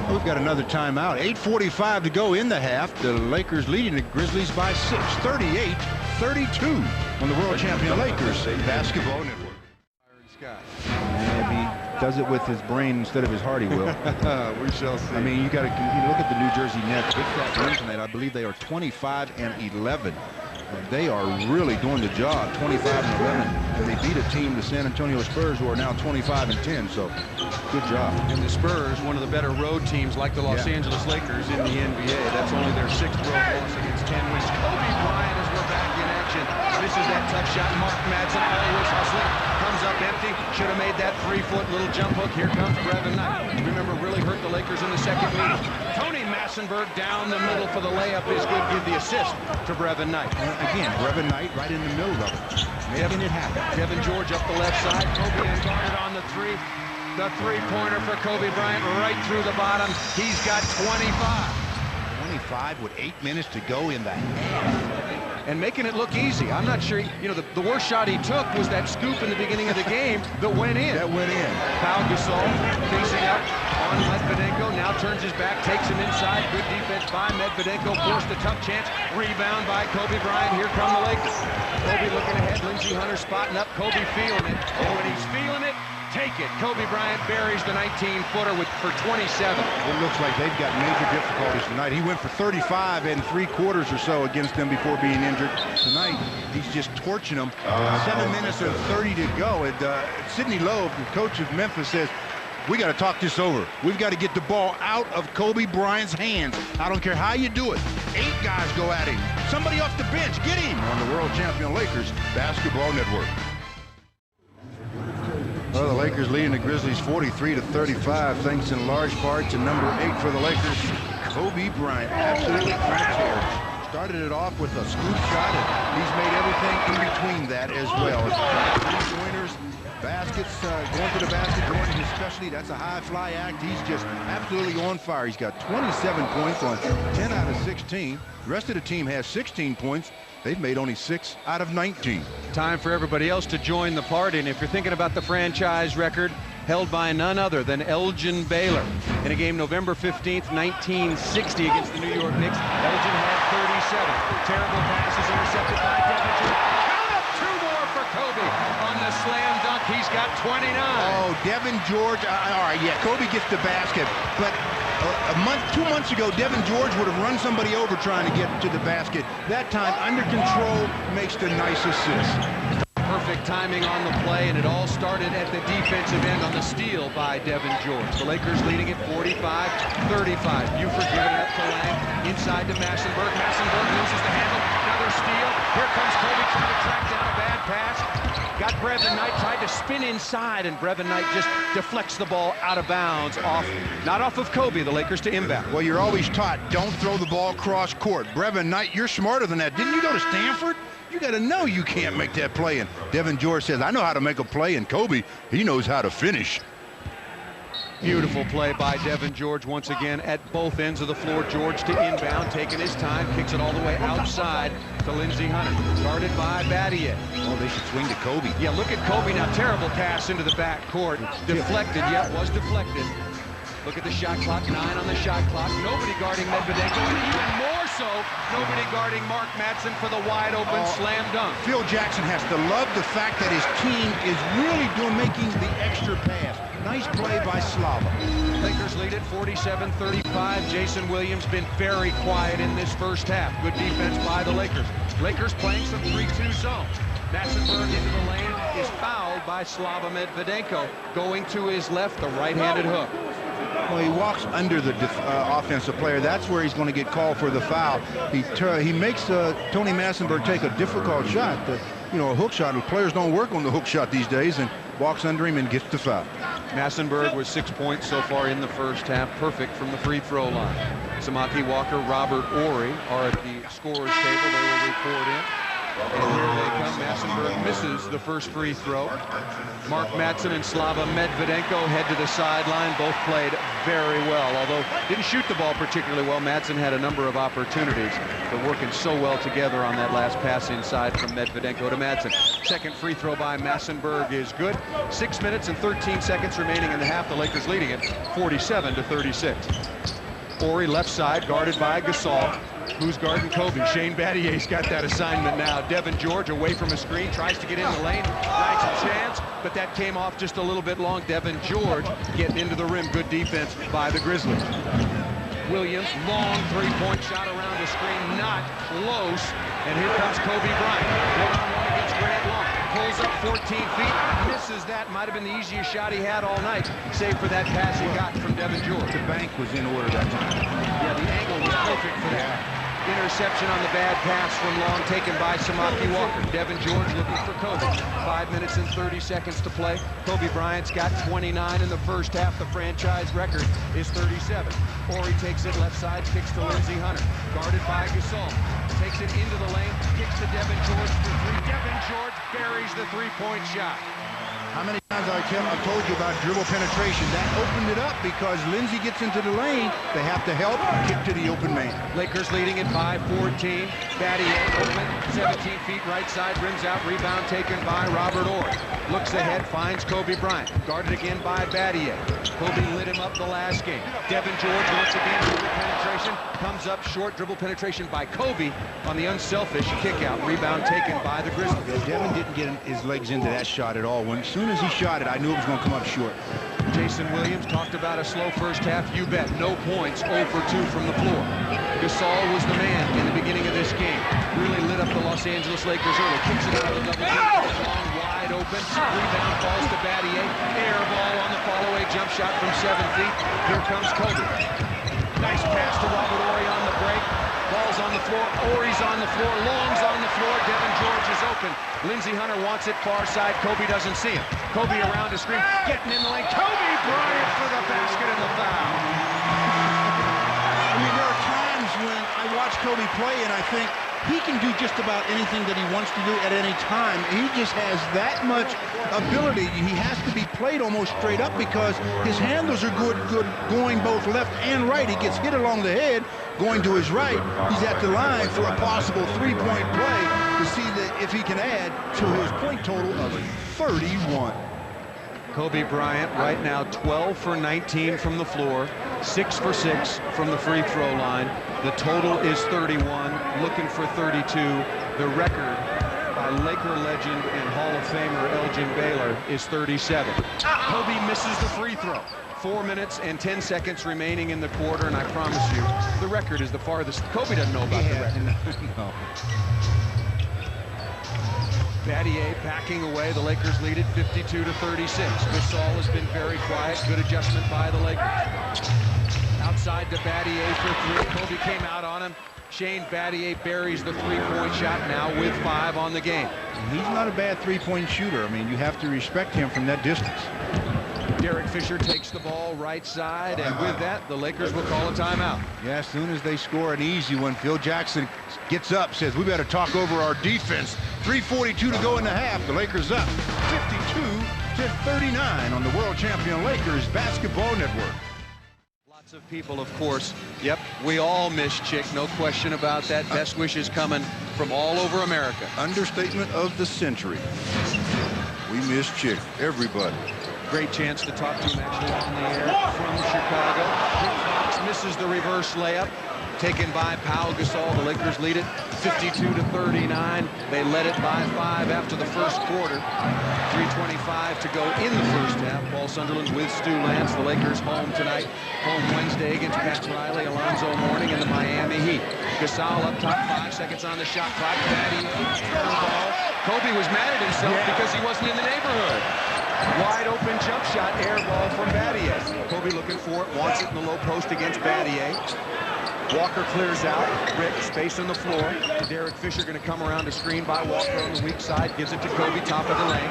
We've got another timeout. 8:45 to go in the half. The Lakers leading the Grizzlies by 6, 38-32 on the world champion Lakers Basketball Network. And if he does it with his brain instead of his heart, he will. We shall see. I mean, you look at the New Jersey Nets with that win tonight. I believe they are 25-11. They are really doing the job. 25-11, and they beat a team, the San Antonio Spurs, who are now 25-10. So, good job. And the Spurs, one of the better road teams, like the Los Angeles Lakers in the NBA. That's only their 6th road loss against 10 wins. Kobe Bryant, as we're back in action, misses that tough shot. Mark Madsen always hustling, comes up empty. Should have made that 3-foot little jump hook. Here comes Brevin Knight. Remember, really hurt the Lakers in the second meeting. Tony Massenberg down the middle for the layup is good. Give the assist to Brevin Knight. Again, Brevin Knight right in the middle of it, making it happen. Devin George up the left side. Kobe unguarded on the three. The three-pointer for Kobe Bryant right through the bottom. He's got 25. 25 with 8 minutes to go in the half. And making it look easy. I'm not sure, the worst shot he took was that scoop in the beginning of the game that went in. Pau Gasol facing up on Medvedenko, now turns his back, takes him inside. Good defense by Medvedenko, forced a tough chance. Rebound by Kobe Bryant. Here come the Lakers. Kobe looking ahead, Lindsey Hunter spotting up, Kobe feeling it. And when he's feeling it, take it. Kobe Bryant buries the 19-footer for 27. It looks like they've got major difficulties tonight. He went for 35 3/4 or so against them before being injured. Tonight, he's just torching them. 7 minutes and 30 to go. And Sidney Lowe, the coach of Memphis, says, we got to talk this over. We've got to get the ball out of Kobe Bryant's hands. I don't care how you do it. 8 guys go at him. Somebody off the bench, get him on the world champion Lakers Basketball Network. Well, the Lakers leading the Grizzlies 43-35, thanks in large part to number 8 for the Lakers, Kobe Bryant. Absolutely on a tear. Started it off with a scoop shot, and he's made everything in between that as well. Three-pointers, baskets, going to the basket, going to his specialty. That's a high-fly act. He's just absolutely on fire. He's got 27 points on 10 out of 16. The rest of the team has 16 points. They've made only 6 out of 19. Time for everybody else to join the party. And if you're thinking about the franchise record held by none other than Elgin Baylor in a game November 15th, 1960 against the New York Knicks, Elgin had 37. Terrible passes intercepted by Devin George. Count up 2 more for Kobe on the slam dunk. He's got 29. Oh, Devin George. All right, yeah, Kobe gets the basket. But 2 months ago, Devin George would have run somebody over trying to get to the basket. That time, under control, makes the nice assist. Perfect timing on the play, and it all started at the defensive end on the steal by Devin George. The Lakers leading it 45-35. Buford giving it up to Lang, inside to Massenberg. Massenberg loses the handle. Another steal. Here comes Kobe trying to track down a bad pass. Got Brevin Knight, tried to spin inside, and Brevin Knight just deflects the ball out of bounds, not off of Kobe, the Lakers to inbound. Well, you're always taught, don't throw the ball cross court. Brevin Knight, you're smarter than that. Didn't you go to Stanford? You got to know you can't make that play. And Devin George says, I know how to make a play, and Kobe, he knows how to finish. Beautiful play by Devin George once again at both ends of the floor. George to inbound, taking his time, kicks it all the way outside to Lindsey Hunter. Guarded by Battier. Oh, they should swing to Kobe. Yeah, look at Kobe now. Terrible pass into the back court. Deflected, yeah, it was deflected. Look at the shot clock, 9 on the shot clock. Nobody guarding Medvedenko, and even more so, nobody guarding Mark Madsen for the wide open slam dunk. Phil Jackson has to love the fact that his team is really making the extra pass. Nice play by Slava. Lakers lead it 47-35. Jason Williams been very quiet in this first half. Good defense by the Lakers. Lakers playing some 3-2 zone. Massenberg into the lane is fouled by Slava Medvedenko. Going to his left, the right-handed hook. Well, he walks under the offensive player. That's where he's going to get called for the foul. He makes Tony Massenberg take a difficult shot. A hook shot. Players don't work on the hook shot these days, and walks under him and gets the foul. Massenberg with 6 points so far in the first half. Perfect from the free throw line. Samaki Walker, Robert Horry are at the scorer's table. They will report in. And here they come. Massenberg misses the first free throw. Mark Madsen and Slava Medvedenko head to the sideline. Both played very well, although didn't shoot the ball particularly well. Madsen had a number of opportunities, but working so well together on that last pass inside from Medvedenko to Madsen. Second free throw by Massenberg is good. 6 minutes and 13 seconds remaining in the half. The Lakers leading it 47-36. Horry left side, guarded by Gasol. Who's guarding Kobe? Shane Battier's got that assignment now. Devin George away from a screen, tries to get in the lane. Nice chance, but that came off just a little bit long. Devin George getting into the rim. Good defense by the Grizzlies. Williams, long three-point shot around the screen, not close. And here comes Kobe Bryant. One-on-one against Grant Long. Pulls up 14 feet, misses that. Might have been the easiest shot he had all night, save for that pass he got from Devin George. The bank was in order that time. Yeah, the angle was perfect for that. Interception on the bad pass from Long, taken by Samaki Walker. Devin George looking for Kobe. 5 minutes and 30 seconds to play. Kobe Bryant's got 29 in the first half. The franchise record is 37. Horry takes it left side, kicks to Lindsey Hunter. Guarded by Gasol. Takes it into the lane, kicks to Devin George for three. Devin George buries the three-point shot. How many times I've told you about dribble penetration? That opened it up because Lindsey gets into the lane. They have to help kick to the open man. Lakers leading it by 14. Battier open, 17 feet right side, rims out, rebound taken by Robert Horry. Looks ahead, finds Kobe Bryant. Guarded again by Battier. Kobe lit him up the last game. Devin George once again, dribble penetration. Comes up short, dribble penetration by Kobe on the unselfish kick out. Rebound taken by the Grizzlies. Devin didn't get his legs into that shot at all. As soon as he shot it, I knew it was going to come up short. Jason Williams talked about a slow first half. You bet. No points, 0 for 2 from the floor. Gasol was the man in the beginning of this game. Really lit up the Los Angeles Lakers early. Kicks it out of the double team. Long, wide open. Rebound falls to Battier. Air ball on the fall-away jump shot from 7 feet. Here comes Kobe. Nice pass to Robert Horry on the break. Ball's on the floor. Horry's on the floor. Long's on the floor. Devin George is open. Lindsey Hunter wants it far side. Kobe doesn't see him. Kobe around the screen, getting in the lane. Kobe Bryant for the basket and the foul. I mean, there are times when I watch Kobe play and I think he can do just about anything that he wants to do at any time. He just has that much ability. He has to be played almost straight up because his handles are good going both left and right. He gets hit along the head, going to his right. He's at the line for a possible three-point play to see if he can add to his point total of 31. Kobe Bryant right now 12 for 19 from the floor, 6 for 6 from the free throw line. The total is 31, looking for 32. The record by Laker legend and Hall of Famer Elgin Baylor is 37. Kobe misses the free throw. 4 minutes and 10 seconds remaining in the quarter, and I promise you, the record is the farthest. Kobe doesn't know about the record. No. Battier backing away. The Lakers lead it 52-36. Gasol has been very quiet. Good adjustment by the Lakers. Outside to Battier for three. Kobe came out on him. Shane Battier buries the three-point shot, now with 5 on the game. He's not a bad three-point shooter. I mean, you have to respect him from that distance. Derek Fisher takes the ball right side, and with that, the Lakers will call a timeout. Yeah, as soon as they score an easy one, Phil Jackson gets up, says, we better talk over our defense. 3:42 to go in the half. The Lakers up 52-39 on the world champion Lakers Basketball Network. Lots of people, of course. Yep, we all miss Chick, no question about that. Best wishes coming from all over America. Understatement of the century. We miss Chick, everybody. Great chance to talk to him actually on the air from Chicago. Fox misses the reverse layup, taken by Pau Gasol. The Lakers lead it 52-39. They led it by 5 after the first quarter. 3:25 to go in the first half. Paul Sunderland with Stu Lance. The Lakers home tonight. Home Wednesday against Pat Riley, Alonzo Mourning, and the Miami Heat. Gasol up top, 5 seconds on the shot clock. Battier. Kobe was mad at himself because he wasn't in the neighborhood. Wide open jump shot, air ball from Battier. Kobe looking for it, wants it in the low post against Battier. Walker clears out. Rick, space on the floor. Derek Fisher going to come around a screen by Walker on the weak side. Gives it to Kobe, top of the lane.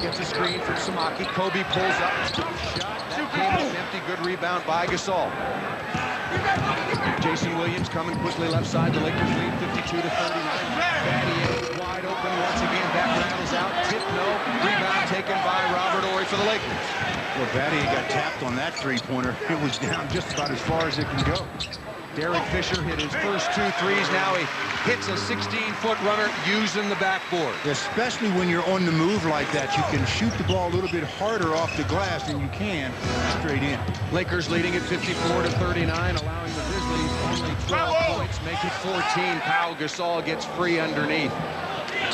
Gets a screen from Samaki. Kobe pulls up. Shot. That came up empty. Good rebound by Gasol. Jason Williams coming quickly left side. The Lakers lead 52-39. Battier wide open once again. That rattles out. Tip no. Rebound taken by Robert Horry for the Lakers. Well, Battier got tapped on that three-pointer. It was down just about as far as it can go. Derek Fisher hit his first 2 threes. Now he hits a 16-foot runner using the backboard. Especially when you're on the move like that, you can shoot the ball a little bit harder off the glass than you can straight in. Lakers leading at 54-39, allowing the Grizzlies only 12 points, make it 14. Pau Gasol gets free underneath.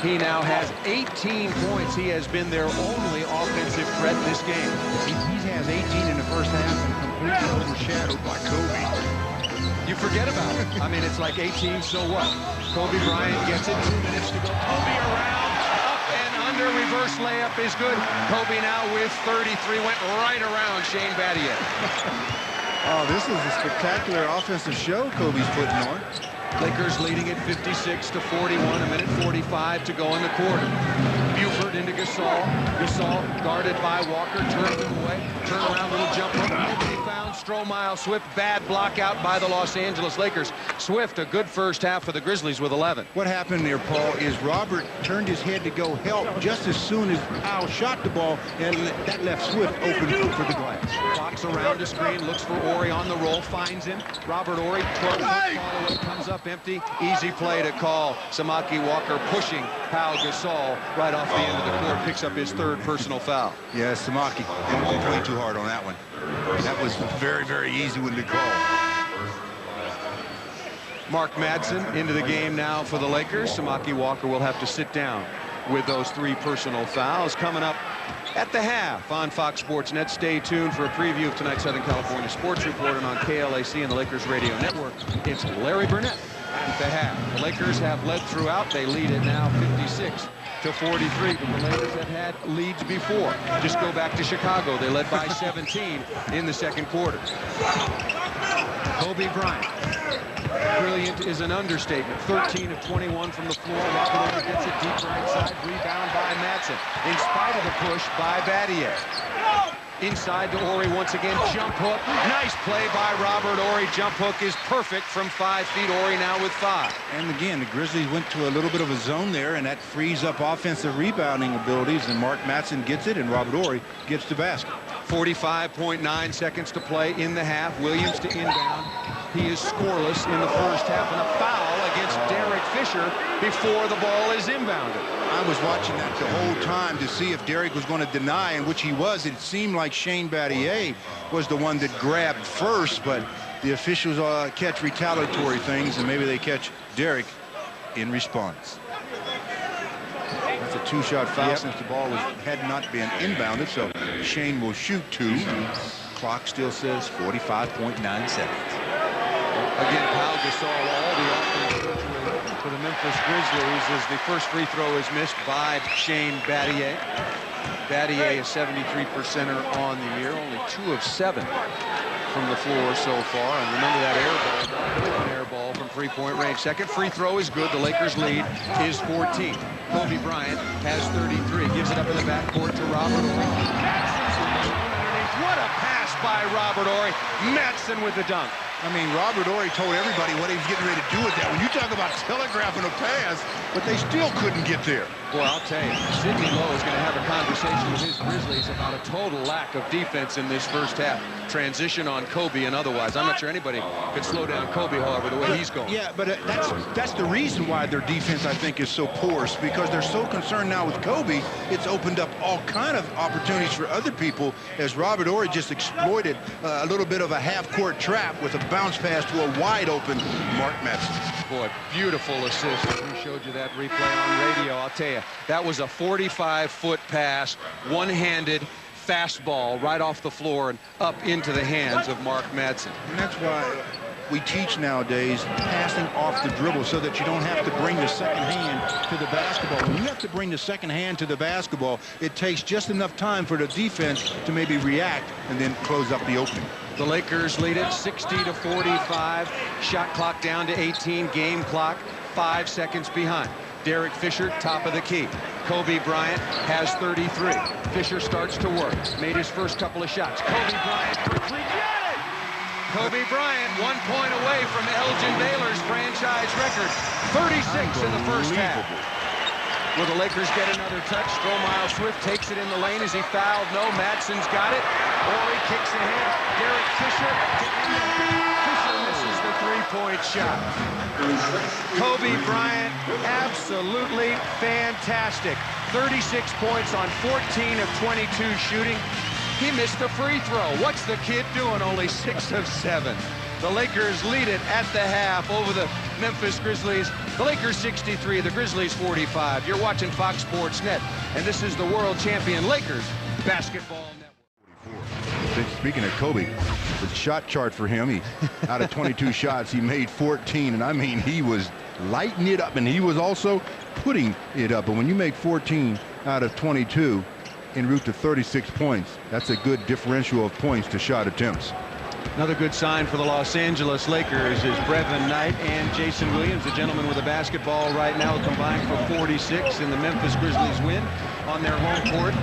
He now has 18 points. He has been their only offensive threat this game. He has 18 in the first half and completely overshadowed by Kobe. You forget about it. I mean, it's like 18, so what? Kobe Bryant gets it, 2 minutes to go. Kobe around, up and under, reverse layup is good. Kobe now with 33, went right around Shane Battier. Oh, this is a spectacular offensive show Kobe's putting on. Lakers leading at 56-41, a minute 45 to go in the quarter. Buford into Gasol. Gasol guarded by Walker, turns him away. Turn around, little jump hook. Nobody found Strohmeyer. Swift, bad block out by the Los Angeles Lakers. Swift, a good first half for the Grizzlies with 11. What happened there, Paul, is Robert turned his head to go help just as soon as Powell shot the ball, and that left Swift open for the glass. Walks around the screen, looks for Horry on the roll, finds him. Robert Horry, 12-foot follow-up, comes up empty. Easy play to call. Samaki Walker pushing Pau Gasol right off the end of the court, picks up his 3rd personal foul. Yeah, Samaki went way too hard on that one. That was a very, very easy one to call. Mark Madsen into the game now for the Lakers. Samaki Walker will have to sit down with those 3 personal fouls. Coming up at the half on Fox Sports Net. Stay tuned for a preview of tonight's Southern California Sports Report, and on KLAC and the Lakers Radio Network, it's Larry Burnett at the half. The Lakers have led throughout. They lead it now 56-43, but the Lakers have had leads before. Just go back to Chicago. They led by 17 in the second quarter. Kobe Bryant. Brilliant is an understatement. 13 of 21 from the floor. Robert gets it deep right side. Rebound by Madsen. In spite of the push by Battier. Inside to Horry once again. Jump hook. Nice play by Robert Horry. Jump hook is perfect from 5 feet. Horry now with 5. And again, the Grizzlies went to a little bit of a zone there, and that frees up offensive rebounding abilities, and Mark Madsen gets it, and Robert Horry gets the basket. 45.9 seconds to play in the half. Williams to inbound. He is scoreless in the first half, and a foul against Derek Fisher before the ball is inbounded. I was watching that the whole time to see if Derek was going to deny, and which he was. It seemed like Shane Battier was the one that grabbed first, but the officials catch retaliatory things, and maybe they catch Derek in response. That's a 2-shot foul since the ball had not been inbounded, so Shane will shoot 2. Clock still says 45.9 seconds. Again, Pau Gasol, all the offense for the Memphis Grizzlies as the first free throw is missed by Shane Battier. Battier is 73%er on the year, only 2 of 7 from the floor so far. And remember that air ball, an air ball from three-point range. Second free throw is good. The Lakers lead is 14. Kobe Bryant has 33. Gives it up in the backcourt to Robert Ory. What a pass by Robert Ory. Madsen with the dunk. I mean, Robert Ory told everybody what he was getting ready to do with that. When you talk about telegraphing a pass, but they still couldn't get there. Well, I'll tell you, Sidney Lowe is going to have a conversation with his Grizzlies about a total lack of defense in this first half. Transition on Kobe and otherwise. I'm not sure anybody could slow down Kobe, however, the way he's going. Yeah, but that's the reason why their defense, I think, is so porous, because they're so concerned now with Kobe. It's opened up all kind of opportunities for other people, as Robert Ory just exploited a little bit of a half-court trap with a bounce pass to a wide-open Mark Madsen. Boy, beautiful assist. We showed you that replay on radio. I'll tell you, that was a 45-foot pass, one-handed fastball right off the floor and up into the hands of Mark Madsen. And that's why we teach nowadays passing off the dribble, so that you don't have to bring the second hand to the basketball. When you have to bring the second hand to the basketball, it takes just enough time for the defense to maybe react and then close up the opening. The Lakers lead it 60-45. Shot clock down to 18. Game clock 5 seconds behind. Derek Fisher, top of the key. Kobe Bryant has 33. Fisher starts to work. Made his first couple of shots. Kobe Bryant for three. Kobe Bryant 1 point away from Elgin Baylor's franchise record. 36 in the first half. Will the Lakers get another touch? Stromile Swift takes it in the lane. Is he fouled? No. Madsen's got it. Ory kicks ahead. Derek Fisher. Fisher misses the three-point shot. Kobe Bryant, absolutely fantastic. 36 points on 14 of 22 shooting. He missed a free throw. What's the kid doing? Only 6 of 7. The Lakers lead it at the half over the Memphis Grizzlies. The Lakers 63, the Grizzlies 45. You're watching Fox Sports Net, and this is the world champion Lakers Basketball Network. Speaking of Kobe, the shot chart for him, out of 22 shots, he made 14. And I mean, he was lighting it up, and he was also putting it up. But when you make 14 out of 22 en route to 36 points, that's a good differential of points to shot attempts. Another good sign for the Los Angeles Lakers is Brevin Knight and Jason Williams, the gentleman with the basketball right now, combined for 46, and the Memphis Grizzlies win on their home court,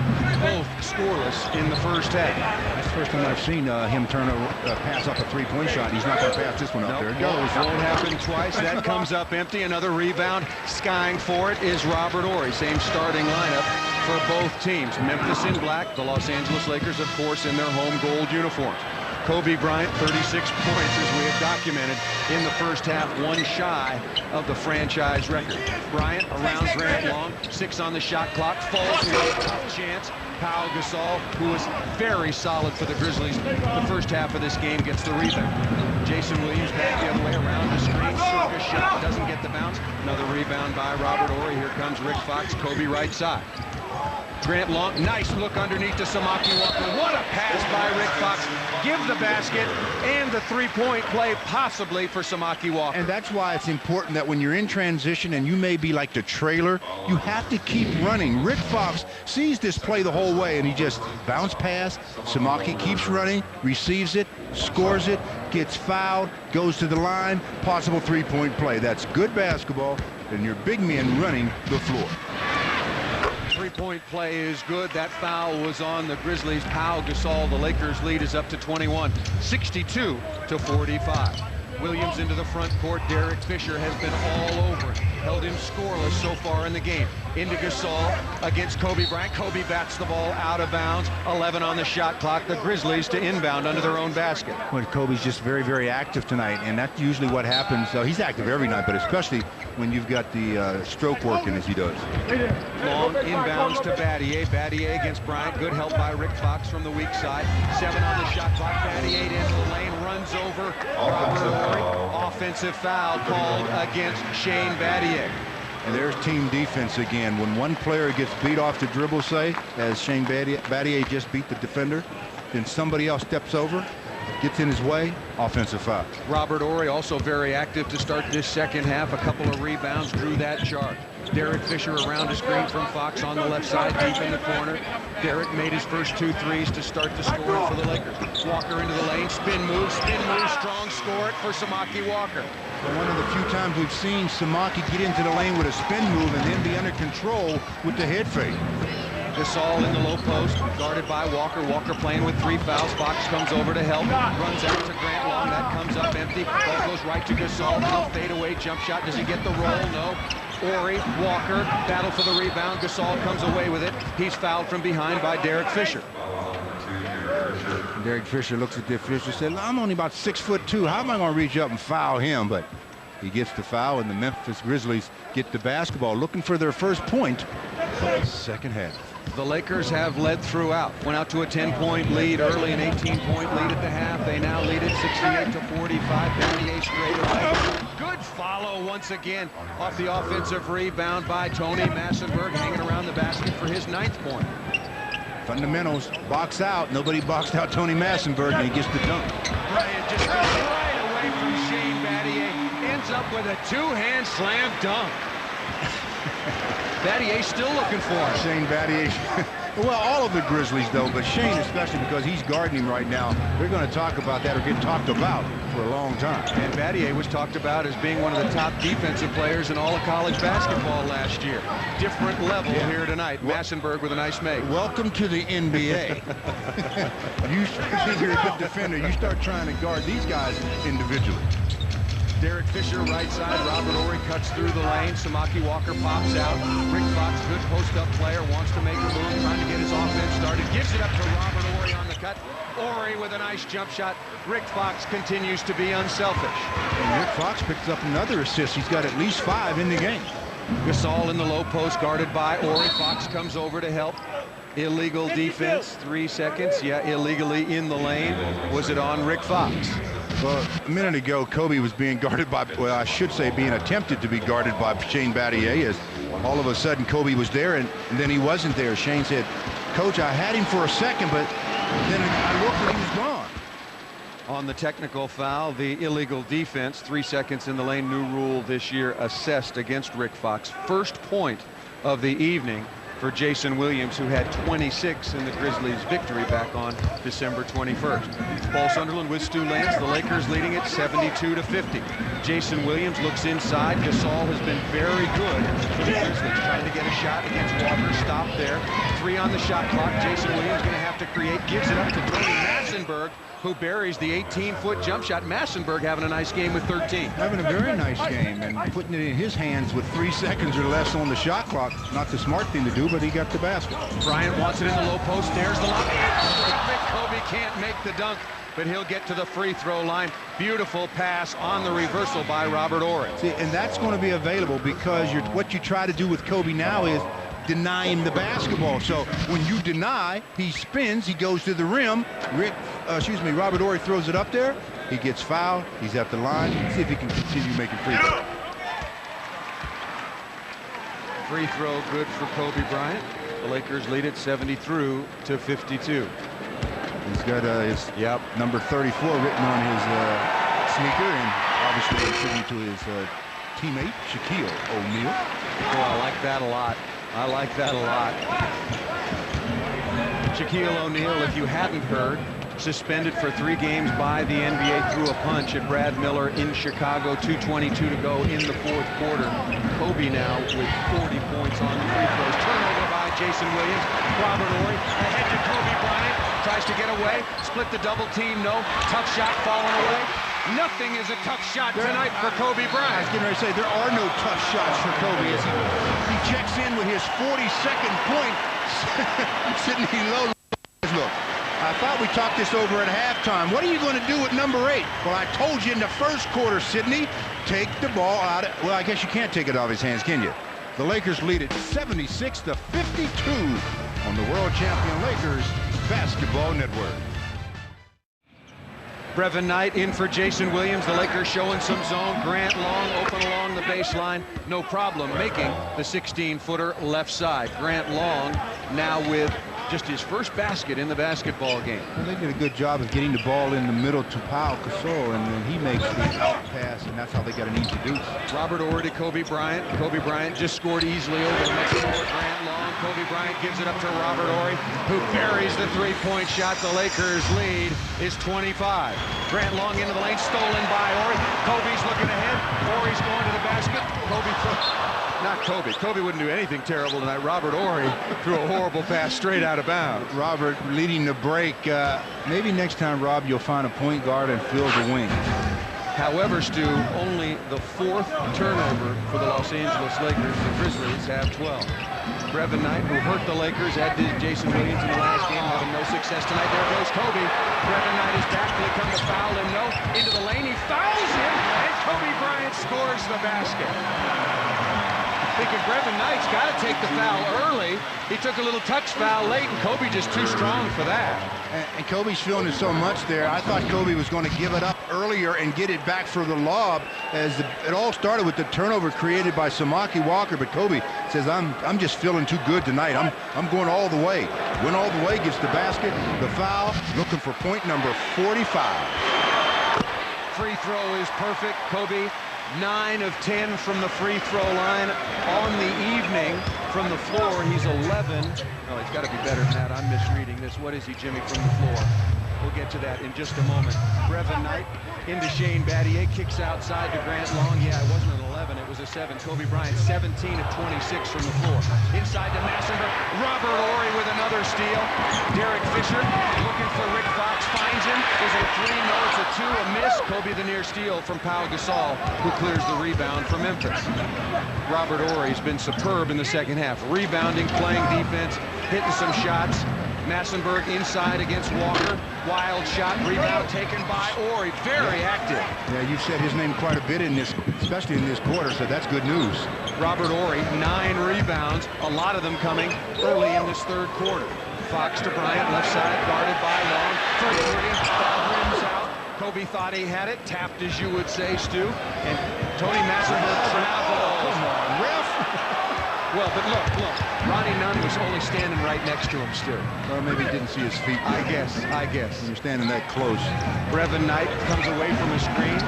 both scoreless in the first half. That's the first time I've seen him turn a pass up a three-point shot. He's not going to pass this one up. There it goes. Won't happen twice. That comes up empty. Another rebound. Skying for it is Robert Ory. Same starting lineup for both teams. Memphis in black. The Los Angeles Lakers, of course, in their home gold uniforms. Kobe Bryant, 36 points, as we have documented in the first half, one shy of the franchise record. Bryant around Grant Long, 6 on the shot clock, falls away, tough chance. Pau Gasol, who was very solid for the Grizzlies the first half of this game, gets the rebound. Jason Williams back the other way around the screen, circus shot, doesn't get the bounce. Another rebound by Robert Ory. Here comes Rick Fox, Kobe right side. Grant Long, nice look underneath to Samaki Walker. What a pass by Rick Fox. Give the basket and the three-point play possibly for Samaki Walker. And that's why it's important that when you're in transition and you may be like the trailer, you have to keep running. Rick Fox sees this play the whole way, and he just bounce pass. Samaki keeps running, receives it, scores it, gets fouled, goes to the line, possible three-point play. That's good basketball, and your big men running the floor. Three-point play is good. That foul was on the Grizzlies. Pau Gasol. The Lakers lead is up to 21, 62-45. Williams into the front court. Derek Fisher has been all over it. Held him scoreless so far in the game. Into Gasol against Kobe Bryant. Kobe bats the ball out of bounds. 11 on the shot clock. The Grizzlies to inbound under their own basket. Well, Kobe's just very, very active tonight, and that's usually what happens. He's active every night, but especially when you've got the stroke working as he does. Long inbounds to Battier. Battier against Bryant. Good help by Rick Fox from the weak side. 7 on the shot clock. Battier into the lane. Runs over Robert Ory. Offensive foul called against Shane Battier. And there's team defense again. When one player gets beat off the dribble, say, as Shane Battier just beat the defender, then somebody else steps over, gets in his way, offensive foul. Robert Horry also very active to start this second half. A couple of rebounds, drew that charge. Derek Fisher around a screen from Fox on the left side, deep in the corner. Derek made his first 2 threes to start the scoring for the Lakers. Walker into the lane, spin move, strong score it for Samaki Walker. One of the few times we've seen Samaki get into the lane with a spin move and then be under control with the head fake. Gasol in the low post, guarded by Walker. Walker playing with 3 fouls. Fox comes over to help, runs out to Grant Long. That comes up empty. Ball goes right to Gasol. He'll fade away, jump shot. Does he get the roll? No. Horry, Walker, battle for the rebound. Gasol comes away with it. He's fouled from behind by Derek Fisher. Derek Fisher looks at Derek Fisher and said, I'm only about 6'2". How am I going to reach up and foul him? But he gets the foul, and the Memphis Grizzlies get the basketball, looking for their first point of the second half. The Lakers have led throughout. Went out to a 10-point lead early, an 18-point lead at the half. They now lead it 68-45. Battier straight away. Good follow once again off the offensive rebound by Tony Massenberg, hanging around the basket for his 9th point. Fundamentals, box out. Nobody boxed out Tony Massenberg, and he gets the dunk. Bryant just goes right away from Shane Battier. Ends up with a 2-hand slam dunk. Battier still looking for him. Shane Battier. Well, all of the Grizzlies, though, but Shane especially because he's guarding him right now. We're going to talk about that, or get talked about, for a long time. And Battier was talked about as being one of the top defensive players in all of college basketball last year. Different level here tonight. Massenberg with a nice make. Welcome to the NBA. You think you're a good defender, you start trying to guard these guys individually. Derek Fisher, right side. Robert Horry cuts through the lane. Samaki Walker pops out. Rick Fox, good post-up player, wants to make a move, trying to get his offense started. Gives it up to Robert Horry on the cut. Horry with a nice jump shot. Rick Fox continues to be unselfish. And Rick Fox picks up another assist. He's got at least 5 in the game. Gasol in the low post, guarded by Horry. Fox comes over to help. Illegal defense, 3 seconds. Yeah, illegally in the lane. Was it on Rick Fox? Well, a minute ago, Kobe was being guarded by, well, I should say being attempted to be guarded by Shane Battier, as all of a sudden Kobe was there and then he wasn't there. Shane said, Coach, I had him for a second, but then I looked and he was gone. On the technical foul, the illegal defense, 3 seconds in the lane, new rule this year, assessed against Rick Fox. First point of the evening for Jason Williams, who had 26 in the Grizzlies' victory back on December 21st. Paul Sunderland with Stu Lance, the Lakers leading it 72-50. Jason Williams looks inside. Gasol has been very good for the Grizzlies, trying to get a shot against Walker. Stop there. 3 on the shot clock. Jason Williams going to have to create. Gives it up to Tony Massenberg, who buries the 18-foot jump shot. Massenberg having a nice game with 13. Having a very nice game and putting it in his hands with 3 seconds or less on the shot clock. Not the smart thing to do, but he got the basket. Bryant wants it in the low post. There's the lob. Kobe can't make the dunk, but he'll get to the free throw line. Beautiful pass on the reversal by Robert Horry. See, and that's going to be available because what you try to do with Kobe now is deny him the basketball. So when you deny, he spins, he goes to the rim. Robert Horry throws it up there. He gets fouled. He's at the line. See if he can continue making free throws. Free throw good for Kobe Bryant. The Lakers lead it 72-52. He's got his number 34 written on his sneaker, and obviously a tribute to his teammate Shaquille O'Neal. Oh, I like that a lot. I like that a lot. Shaquille O'Neal, if you hadn't heard, suspended for 3 games by the NBA threw a punch at Brad Miller in Chicago. 2:22 to go in the 4th quarter. Kobe now with 40 points on the free throws. Turnover by Jason Williams. Robert Horry ahead to Kobe Bryant. Tries to get away. Split the double team. No. Tough shot falling away. Nothing is a tough shot tonight for Kobe Bryant. I was getting ready to say there are no tough shots for Kobe as he checks in with his 42nd point. Sidney Lowe. Look, I thought we talked this over at halftime. What are you going to do with number 8? Well, I told you in the first quarter, Sidney, take the ball out. Well, I guess you can't take it off his hands, can you? The Lakers lead it 76-52 on the world champion Lakers Basketball Network. Brevin Knight in for Jason Williams. The Lakers showing some zone. Grant Long open along the baseline. No problem making the 16-footer left side. Grant Long now with just his first basket in the basketball game. Well, they did a good job of getting the ball in the middle to Pau Gasol, and then he makes the out pass, and that's how they got an easy deuce. Robert Horry to Kobe Bryant. Kobe Bryant just scored easily over the next court. Grant Long. Kobe Bryant gives it up to Robert Horry, who buries the three-point shot. The Lakers' lead is 25. Grant Long into the lane, stolen by Horry. Kobe's looking ahead. Horry's going to the basket. Not Kobe. Kobe wouldn't do anything terrible tonight. Robert Horry threw a horrible pass straight out of bounds. Robert leading the break. Maybe next time, Rob, you'll find a point guard and fill the wing. However, Stu, only the 4th turnover for the Los Angeles Lakers. The Grizzlies have 12. Brevin Knight, who hurt the Lakers, as did Jason Williams in the last game, having no success tonight. There goes Kobe. Brevin Knight is back. They come to foul him. No. Into the lane. He fouls him. And Kobe Bryant scores the basket. Thinking Brevin Knight's got to take the foul early. He took a little touch foul late, and Kobe just too strong for that. And Kobe's feeling it so much there. I thought Kobe was going to give it up earlier and get it back for the lob, as it all started with the turnover created by Samaki Walker. But Kobe says, I'm just feeling too good tonight. I'm going all the way. Went all the way, gets the basket, the foul, looking for point number 45. Free throw is perfect. Kobe, 9 of 10 from the free throw line on the evening. From the floor, he's 11. Oh, he's got to be better than that. I'm misreading this. What is he, Jimmy, from the floor? We'll get to that in just a moment. Brevin Knight into Shane Battier, kicks outside to Grant Long. Yeah, it wasn't an 11, it was a 7. Kobe Bryant, 17 of 26 from the floor. Inside to Massenberg. Robert Horry with another steal. Derek Fisher looking for Rick Fox, finds him. Is it a 3? No, it's a 2, a miss. Kobe the near steal from Pau Gasol, who clears the rebound for Memphis. Robert Horry's been superb in the second half. Rebounding, playing defense, hitting some shots. Massenberg inside against Walker. Wild shot, rebound taken by Horry. Very active. Yeah, you've said his name quite a bit in this, especially in this quarter, so that's good news. Robert Horry, 9 rebounds, a lot of them coming early in this third quarter. Fox to Bryant, left side, guarded by Long. For 3, rims out. Kobe thought he had it, tapped as you would say, Stu. And Tony Massenberg travels. Come on, ref. Well, but look. Ronnie Nunn was only standing right next to him, Stu. Well, maybe he didn't see his feet. I guess. When you're standing that close. Brevin Knight comes away from a screen.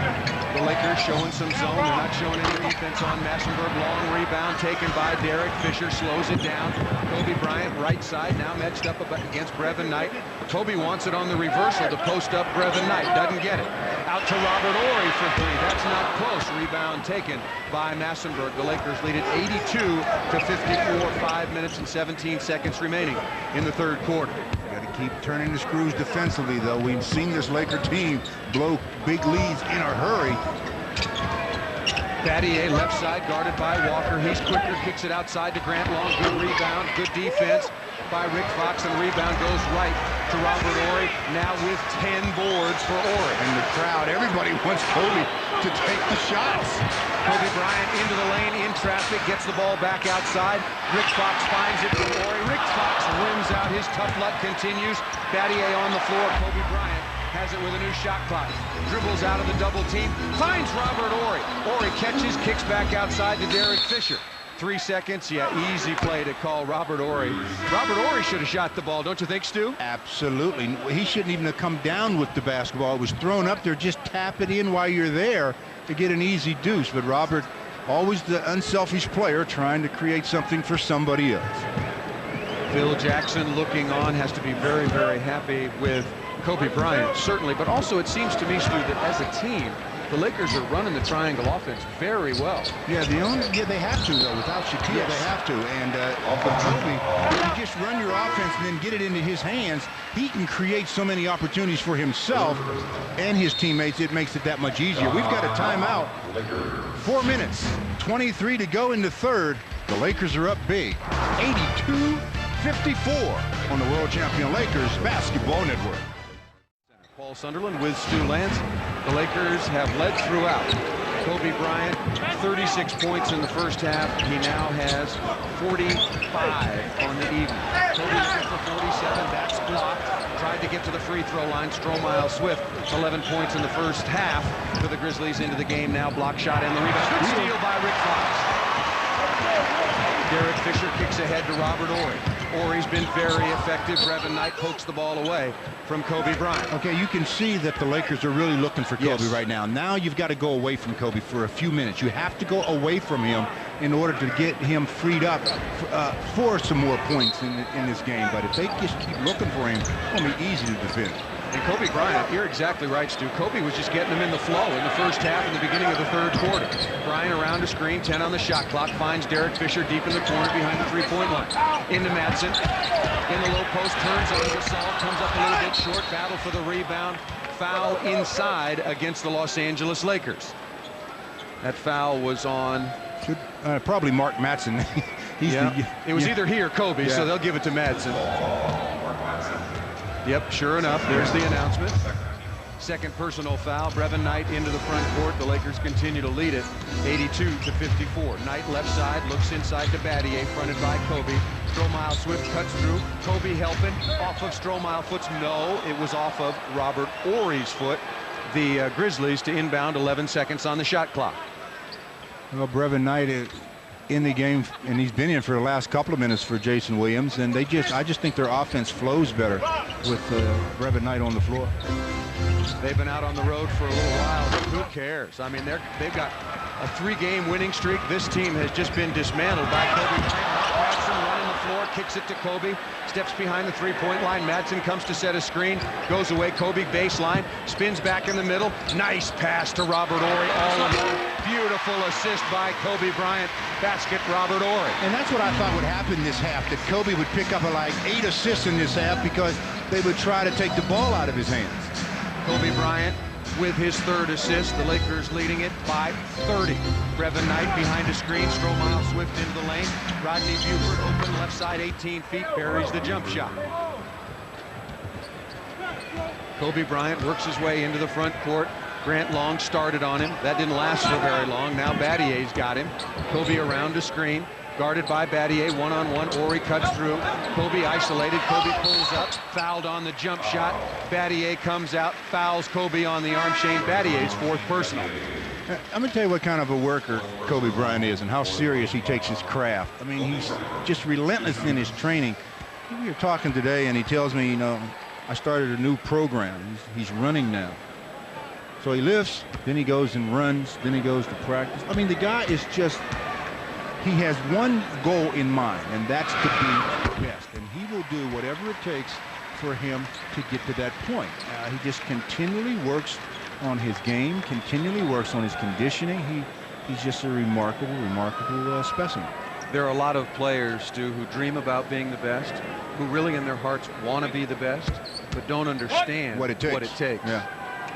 The Lakers showing some zone. They're not showing any defense on Massenberg. Long rebound taken by Derek Fisher. Slows it down. Kobe Bryant, right side, now matched up against Brevin Knight. Kobe wants it on the reversal to post up Brevin Knight. Doesn't get it. Out to Robert Horry for 3. That's not close. Rebound taken by Massenberg. The Lakers lead it 82-54. 5 minutes and 17 seconds remaining in the third quarter. Got to keep turning the screws defensively, though. We've seen this Laker team blow big leads in a hurry. Battier left side, guarded by Walker. He's quicker, kicks it outside to Grant Long. Good rebound, good defense by Rick Fox, and the rebound goes right to Robert Horry, now with 10 boards for Horry. And the crowd, everybody wants Kobe to take the shots. Kobe Bryant into the lane, in traffic, gets the ball back outside. Rick Fox finds it for Horry. Rick Fox rims out. His tough luck continues. Battier on the floor. Kobe Bryant has it with a new shot clock. Dribbles out of the double team. Finds Robert Horry. Horry catches, kicks back outside to Derek Fisher. 3 seconds. Yeah, easy play to call Robert Horry. Robert Horry should have shot the ball, don't you think, Stu? Absolutely. He shouldn't even have come down with the basketball. It was thrown up there. Just tap it in while you're there to get an easy deuce. But Robert, always the unselfish player, trying to create something for somebody else. Phil Jackson looking on, has to be very, very happy with Kobe Bryant, certainly. But also it seems to me, Stu, that as a team, the Lakers are running the triangle offense very well. Yeah, they have to, though. Without Shaquille, yes. They have to. And with Kobe, if you just run your offense and then get it into his hands, he can create so many opportunities for himself and his teammates. It makes it that much easier. We've got a timeout. 4 minutes, 23 to go in the third. The Lakers are up big, 82-54 on the world champion Lakers Basketball Network. Paul Sunderland with Stu Lance. The Lakers have led throughout. Kobe Bryant, 36 points in the first half. He now has 45 on the evening. Kobe's good for 47. That's blocked. Tried to get to the free throw line. Stromile Swift, 11 points in the first half for the Grizzlies into the game now. Block shot and the rebound. Good steal by Rick Fox. Derek Fisher kicks ahead to Robert Horry. Horry's been very effective. Brevin Knight pokes the ball away from Kobe Bryant. Okay, you can see that the Lakers are really looking for Kobe right now. Now you've got to go away from Kobe for a few minutes. You have to go away from him in order to get him freed up for some more points in this game. But if they just keep looking for him, it's going to be easy to defend. And Kobe Bryant, you're exactly right, Stu. Kobe was just getting him in the flow in the first half and the beginning of the third quarter. Bryant around the screen, 10 on the shot clock, finds Derek Fisher deep in the corner behind the three-point line. Into Madsen, in the low post, turns on Gasol, comes up a little bit short, battle for the rebound. Foul inside against the Los Angeles Lakers. That foul was on... Probably Mark Madsen. It was either he or Kobe, so they'll give it to Madsen. Yep, sure enough, there's the announcement. Second personal foul. Brevin Knight into the front court. The Lakers continue to lead it, 82-54. Knight left side, looks inside to Battier, fronted by Kobe. Stromile Swift cuts through. Kobe helping. Off of Stromile foot's no. It was off of Robert Horry's foot. The Grizzlies to inbound, 11 seconds on the shot clock. Well, Brevin Knight is in the game, and he's been in for the last couple of minutes for Jason Williams, and I just think their offense flows better with Brevin Knight on the floor. They've been out on the road for a little while, but who cares? I mean, they've got a 3-game winning streak. This team has just been dismantled by Kobe Bryant. Madsen running the floor, kicks it to Kobe, steps behind the three-point line. Madsen comes to set a screen, goes away. Kobe baseline, spins back in the middle. Nice pass to Robert Horry, all alone. Beautiful assist by Kobe Bryant. Basket, Robert Horry. And that's what I thought would happen this half, that Kobe would pick up like 8 assists in this half because they would try to take the ball out of his hands. Kobe Bryant with his third assist. The Lakers leading it by 30. Brevin Knight behind a screen. Stromile Swift into the lane. Rodney Buford open left side, 18 feet, buries the jump shot. Kobe Bryant works his way into the front court. Grant Long started on him. That didn't last for very long. Now Battier's got him. Kobe around the screen. Guarded by Battier, one-on-one. Horry cuts through. Kobe isolated. Kobe pulls up. Fouled on the jump shot. Battier comes out. Fouls Kobe on the arm. Shane Battier's fourth personal. I'm going to tell you what kind of a worker Kobe Bryant is and how serious he takes his craft. I mean, he's just relentless in his training. We were talking today, and he tells me, you know, I started a new program. He's running now. So he lifts, then he goes and runs, then he goes to practice. I mean, the guy is just, he has one goal in mind, and that's to be the best. And he will do whatever it takes for him to get to that point. He just continually works on his game, continually works on his conditioning. He's just a remarkable specimen. There are a lot of players, Stu, who dream about being the best, who really in their hearts want to be the best, but don't understand what it takes. Yeah.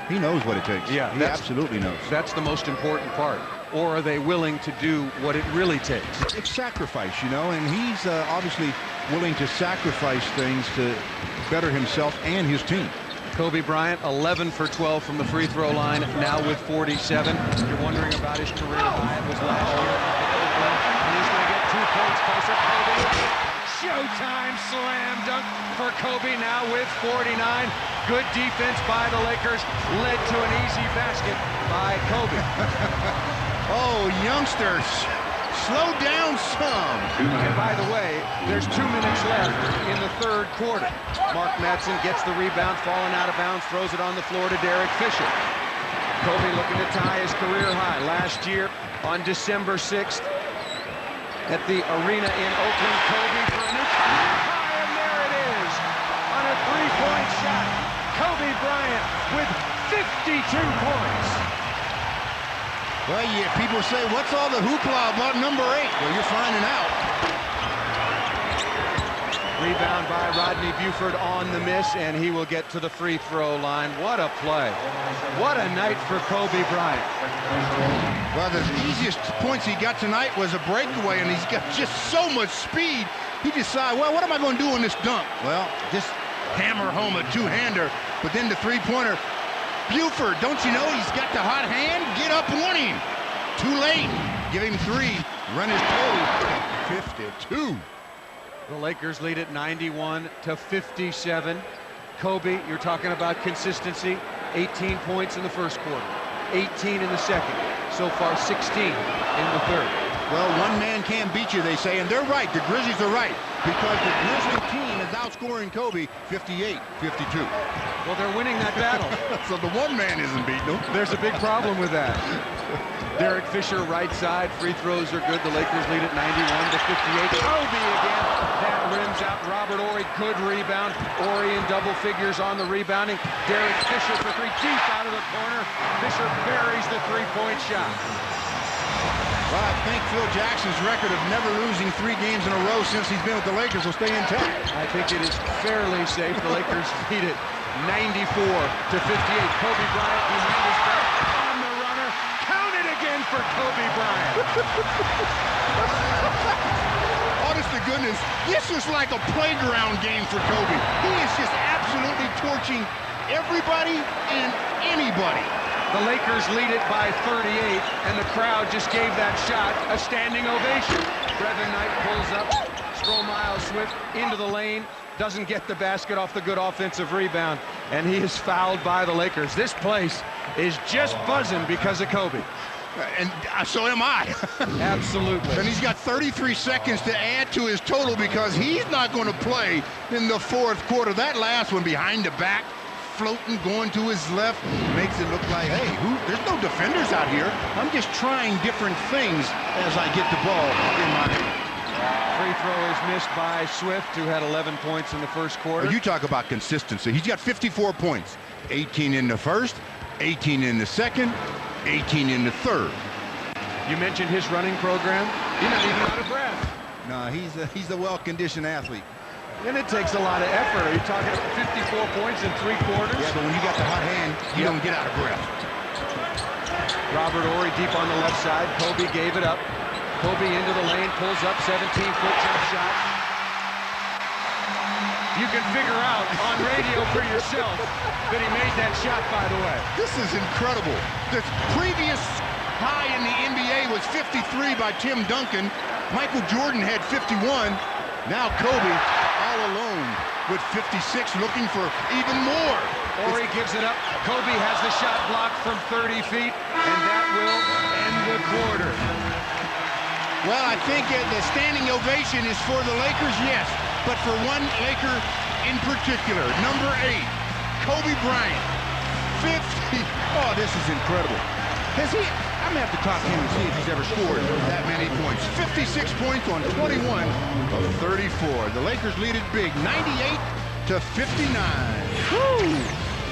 He knows what it takes. Yeah, he absolutely knows. That's the most important part. Or are they willing to do what it really takes? It's sacrifice, you know, and he's obviously willing to sacrifice things to better himself and his team. Kobe Bryant, 11 for 12 from the free throw line, now with 47. You're wondering about his career high. It was last year at Oakland. And he's going to get 2 points closer. Kobe. Showtime slam dunk for Kobe, now with 49. Good defense by the Lakers, led to an easy basket by Kobe. Oh, youngsters, slow down some. And by the way, there's 2 minutes left in the third quarter. Mark Madsen gets the rebound, falling out of bounds, throws it on the floor to Derek Fisher. Kobe looking to tie his career high. Last year on December 6th at the arena in Oakland, Kobe for a new career high, and there it is on a 3-point shot. Kobe Bryant with 52 points. Well, yeah, people say, what's all the hoopla about number 8? Well, you're finding out. Rebound by Rodney Buford on the miss, and he will get to the free throw line. What a play. What a night for Kobe Bryant. Well, the easiest points he got tonight was a breakaway, and he's got just so much speed. He decided, well, what am I going to do in this dunk? Well, just hammer home a two-hander, but then the three-pointer. Buford, don't you know he's got the hot hand? Get up on him. Too late. Give him 3. Run his total. 52. The Lakers lead it 91-57. Kobe, you're talking about consistency. 18 points in the first quarter, 18 in the second. So far, 16 in the third. Well, one man can't beat you, they say, and they're right. The Grizzlies are right, because the Grizzly team is outscoring Kobe 58-52. Well, they're winning that battle. So the one man isn't beating them. There's a big problem with that. Derek Fisher, right side. Free throws are good. The Lakers lead at 91-58. Kobe again. That rims out Robert Horry. Good rebound. Horry in double figures on the rebounding. Derek Fisher for three, deep out of the corner. Fisher buries the three-point shot. Well, I think Phil Jackson's record of never losing 3 games in a row since he's been with the Lakers will stay intact. I think it is fairly safe. The Lakers lead it 94-58. Kobe Bryant behind his back on the runner. Count it again for Kobe Bryant. Honest to goodness, this is like a playground game for Kobe. He is just absolutely torching everybody and anybody. The Lakers lead it by 38, and the crowd just gave that shot a standing ovation. Brevin Knight pulls up, Stromile Swift into the lane, doesn't get the basket off the good offensive rebound, and he is fouled by the Lakers. This place is just buzzing because of Kobe. And so am I. Absolutely. And he's got 33 seconds to add to his total because he's not going to play in the fourth quarter. That last one behind the back, floating, going to his left, makes it look like, hey, there's no defenders out here. I'm just trying different things as I get the ball in my hand. Free throw is missed by Swift, who had 11 points in the first quarter. You talk about consistency. He's got 54 points. 18 in the first, 18 in the second, 18 in the third. You mentioned his running program. He's not even out of breath. No, he's a well-conditioned athlete. And it takes a lot of effort. Are you talking about 54 points in 3 quarters? Yeah, but when you got the hot hand, you don't get out of breath. Robert Horry deep on the left side. Kobe gave it up. Kobe into the lane, pulls up, 17-foot jump shot. You can figure out on radio for yourself that he made that shot, by the way. This is incredible. The previous high in the NBA was 53 by Tim Duncan. Michael Jordan had 51. Now Kobe all alone with 56, looking for even more. Horry gives it up. Kobe has the shot blocked from 30 feet, and that will end the quarter. Well, I think the standing ovation is for the Lakers, yes, but for one Laker in particular, number 8, Kobe Bryant, 50. Oh, this is incredible. Has he? I'm gonna have to talk to him and see if he's ever scored that many points. 56 points on 21 of 34. The Lakers lead it big, 98-59. Woo!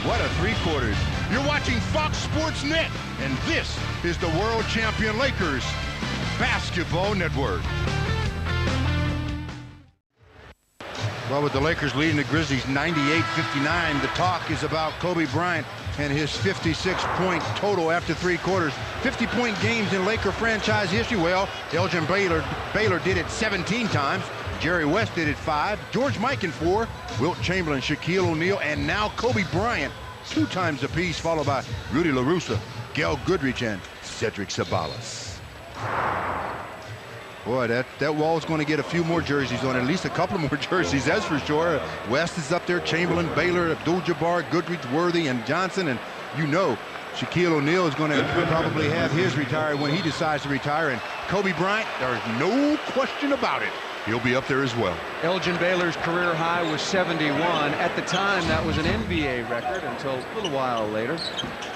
What a 3 quarters. You're watching Fox Sports Net, and this is the world champion Lakers Basketball Network. Well, with the Lakers leading the Grizzlies 98-59, the talk is about Kobe Bryant and his 56-point total after 3 quarters. 50-point games in Laker franchise history. Well, Elgin Baylor did it 17 times. Jerry West did it 5. George Mikan 4. Wilt Chamberlain, Shaquille O'Neal, and now Kobe Bryant 2 times apiece, followed by Rudy LaRussa, Gail Goodrich, and Cedric Sabalas. Boy, that wall's going to get a few more jerseys on, at least a couple more jerseys, that's for sure. West is up there, Chamberlain, Baylor, Abdul-Jabbar, Goodrich, Worthy, and Johnson, and you know Shaquille O'Neal is going to probably have his retired when he decides to retire, and Kobe Bryant, there's no question about it, he'll be up there as well. Elgin Baylor's career high was 71. At the time, that was an NBA record until a little while later.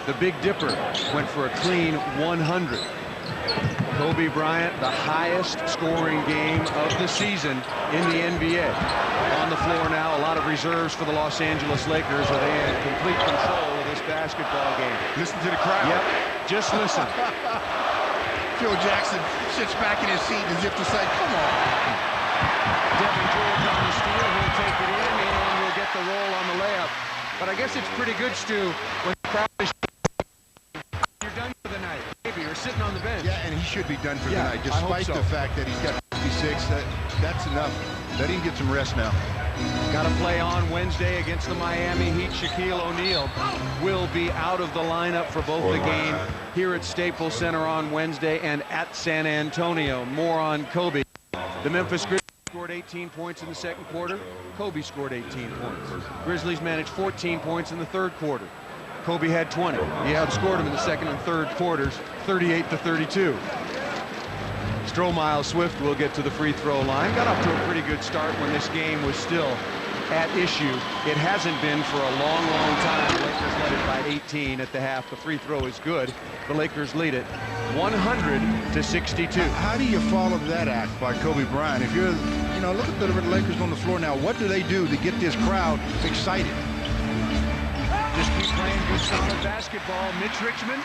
The Big Dipper went for a clean 100. Kobe Bryant, the highest scoring game of the season in the NBA. On the floor now, a lot of reserves for the Los Angeles Lakers. Are they in complete control of this basketball game? Listen to the crowd. Yep, just listen. Phil Jackson sits back in his seat as if to say, come on. Devin George on the steal. He'll take it in, and we'll get the roll on the layup. But I guess it's pretty good, Stu, when the crowd is you're done for the night. Maybe you're sitting on the bench. Yeah, and he should be done for the night, despite the fact that he's got 56. That's enough. Let him get some rest now. Got to play on Wednesday against the Miami Heat. Shaquille O'Neal will be out of the lineup for both the game here at Staples Center on Wednesday and at San Antonio. More on Kobe. The Memphis Grizzlies scored 18 points in the second quarter. Kobe scored 18 points. Grizzlies managed 14 points in the third quarter. Kobe had 20. He outscored him in the second and third quarters, 38-32. Stromile Swift will get to the free throw line. Got off to a pretty good start when this game was still at issue. It hasn't been for a long, long time. The Lakers led it by 18 at the half. The free throw is good. The Lakers lead it 100-62. How do you follow that act by Kobe Bryant? If you're, you know, look at the Lakers on the floor now. What do they do to get this crowd excited? Just keep playing good summer basketball. Mitch Richmond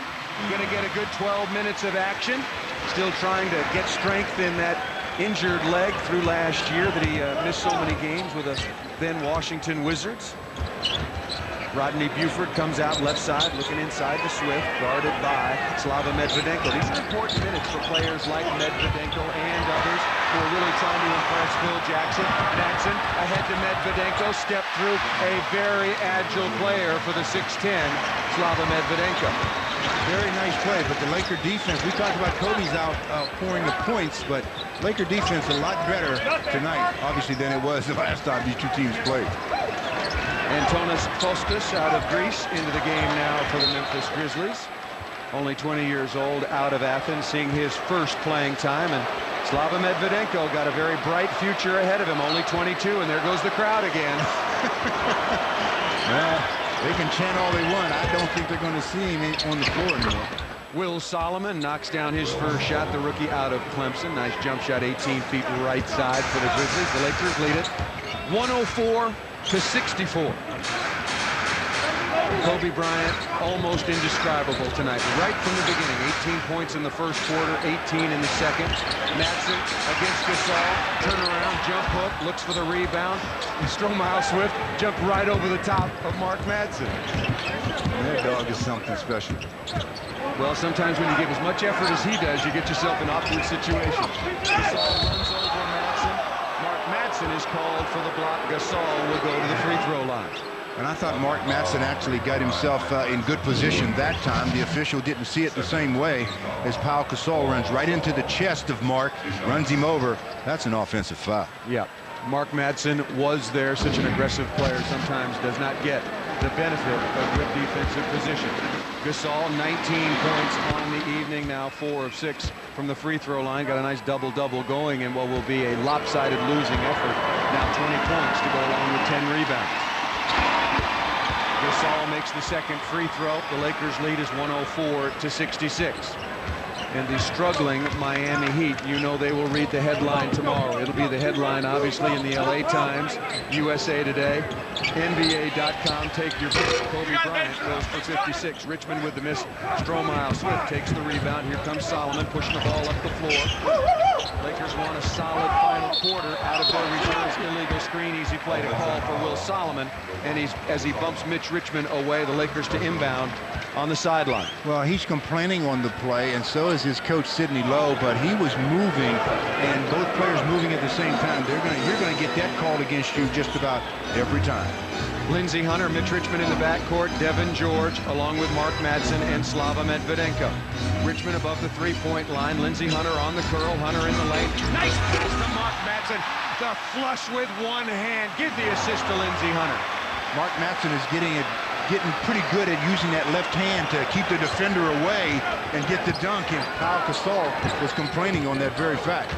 going to get a good 12 minutes of action. Still trying to get strength in that injured leg through last year that he missed so many games with the then Washington Wizards. Rodney Buford comes out left side, looking inside to Swift, guarded by Slava Medvedenko. These are important minutes for players like Medvedenko and others who are really trying to impress Phil Jackson. Jackson ahead to Medvedenko, step through a very agile player for the 6'10", Slava Medvedenko. Very nice play, but the Laker defense, we talked about Kobe's pouring the points, but Laker defense a lot better tonight, obviously, than it was the last time these two teams played. Antonis Kostas out of Greece into the game now for the Memphis Grizzlies. Only 20 years old, out of Athens, seeing his first playing time, and Slava Medvedenko got a very bright future ahead of him, only 22, and there goes the crowd again. Well, they can chant all they want. I don't think they're going to see him on the floor anymore. Will Solomon knocks down his first shot, the rookie out of Clemson. Nice jump shot, 18 feet right side for the Grizzlies. The Lakers lead it 104-64. Kobe Bryant, almost indescribable tonight. Right from the beginning, 18 points in the first quarter, 18 in the second. Madsen against Gasol, turnaround, jump hook, looks for the rebound. Stromile Swift jumped right over the top of Mark Madsen. That dog is something special. Well, sometimes when you give as much effort as he does, you get yourself in awkward situations. Gasol runs over Madsen. Mark Madsen is called for the block. Gasol will go to the free throw line. And I thought Mark Madsen actually got himself in good position that time. The official didn't see it the same way as Pau Gasol runs right into the chest of Mark, runs him over. That's an offensive foul. Yeah, Mark Madsen was there. Such an aggressive player sometimes does not get the benefit of good defensive position. Gasol, 19 points on the evening, now 4 of 6 from the free throw line. Got a nice double-double going in what will be a lopsided losing effort. Now 20 points to go along with 10 rebounds. Gasol makes the second free throw. The Lakers lead is 104-66. And the struggling Miami Heat, you know they will read the headline tomorrow. It'll be the headline, obviously, in the LA Times, USA Today, NBA.com. Take your pick. Kobe Bryant goes for 56. Richmond with the miss. Stromile Swift takes the rebound. Here comes Solomon pushing the ball up the floor. Lakers want a solid final quarter out of their reserves. Illegal screen, easy play to call for Will Solomon. And as he bumps Mitch Richmond away, the Lakers to inbound on the sideline. Well, he's complaining on the play, and so is his coach Sidney Lowe, but he was moving, and both players moving at the same time. You're going to get that called against you just about every time. Lindsey Hunter, Mitch Richmond in the backcourt, Devin George, along with Mark Madsen and Slava Medvedenko. Richmond above the three-point line. Lindsey Hunter on the curl. Hunter in the lane. Nice pass to Mark Madsen. The flush with one hand. Give the assist to Lindsey Hunter. Mark Madsen is getting pretty good at using that left hand to keep the defender away and get the dunk, and Pau Gasol was complaining on that very fact.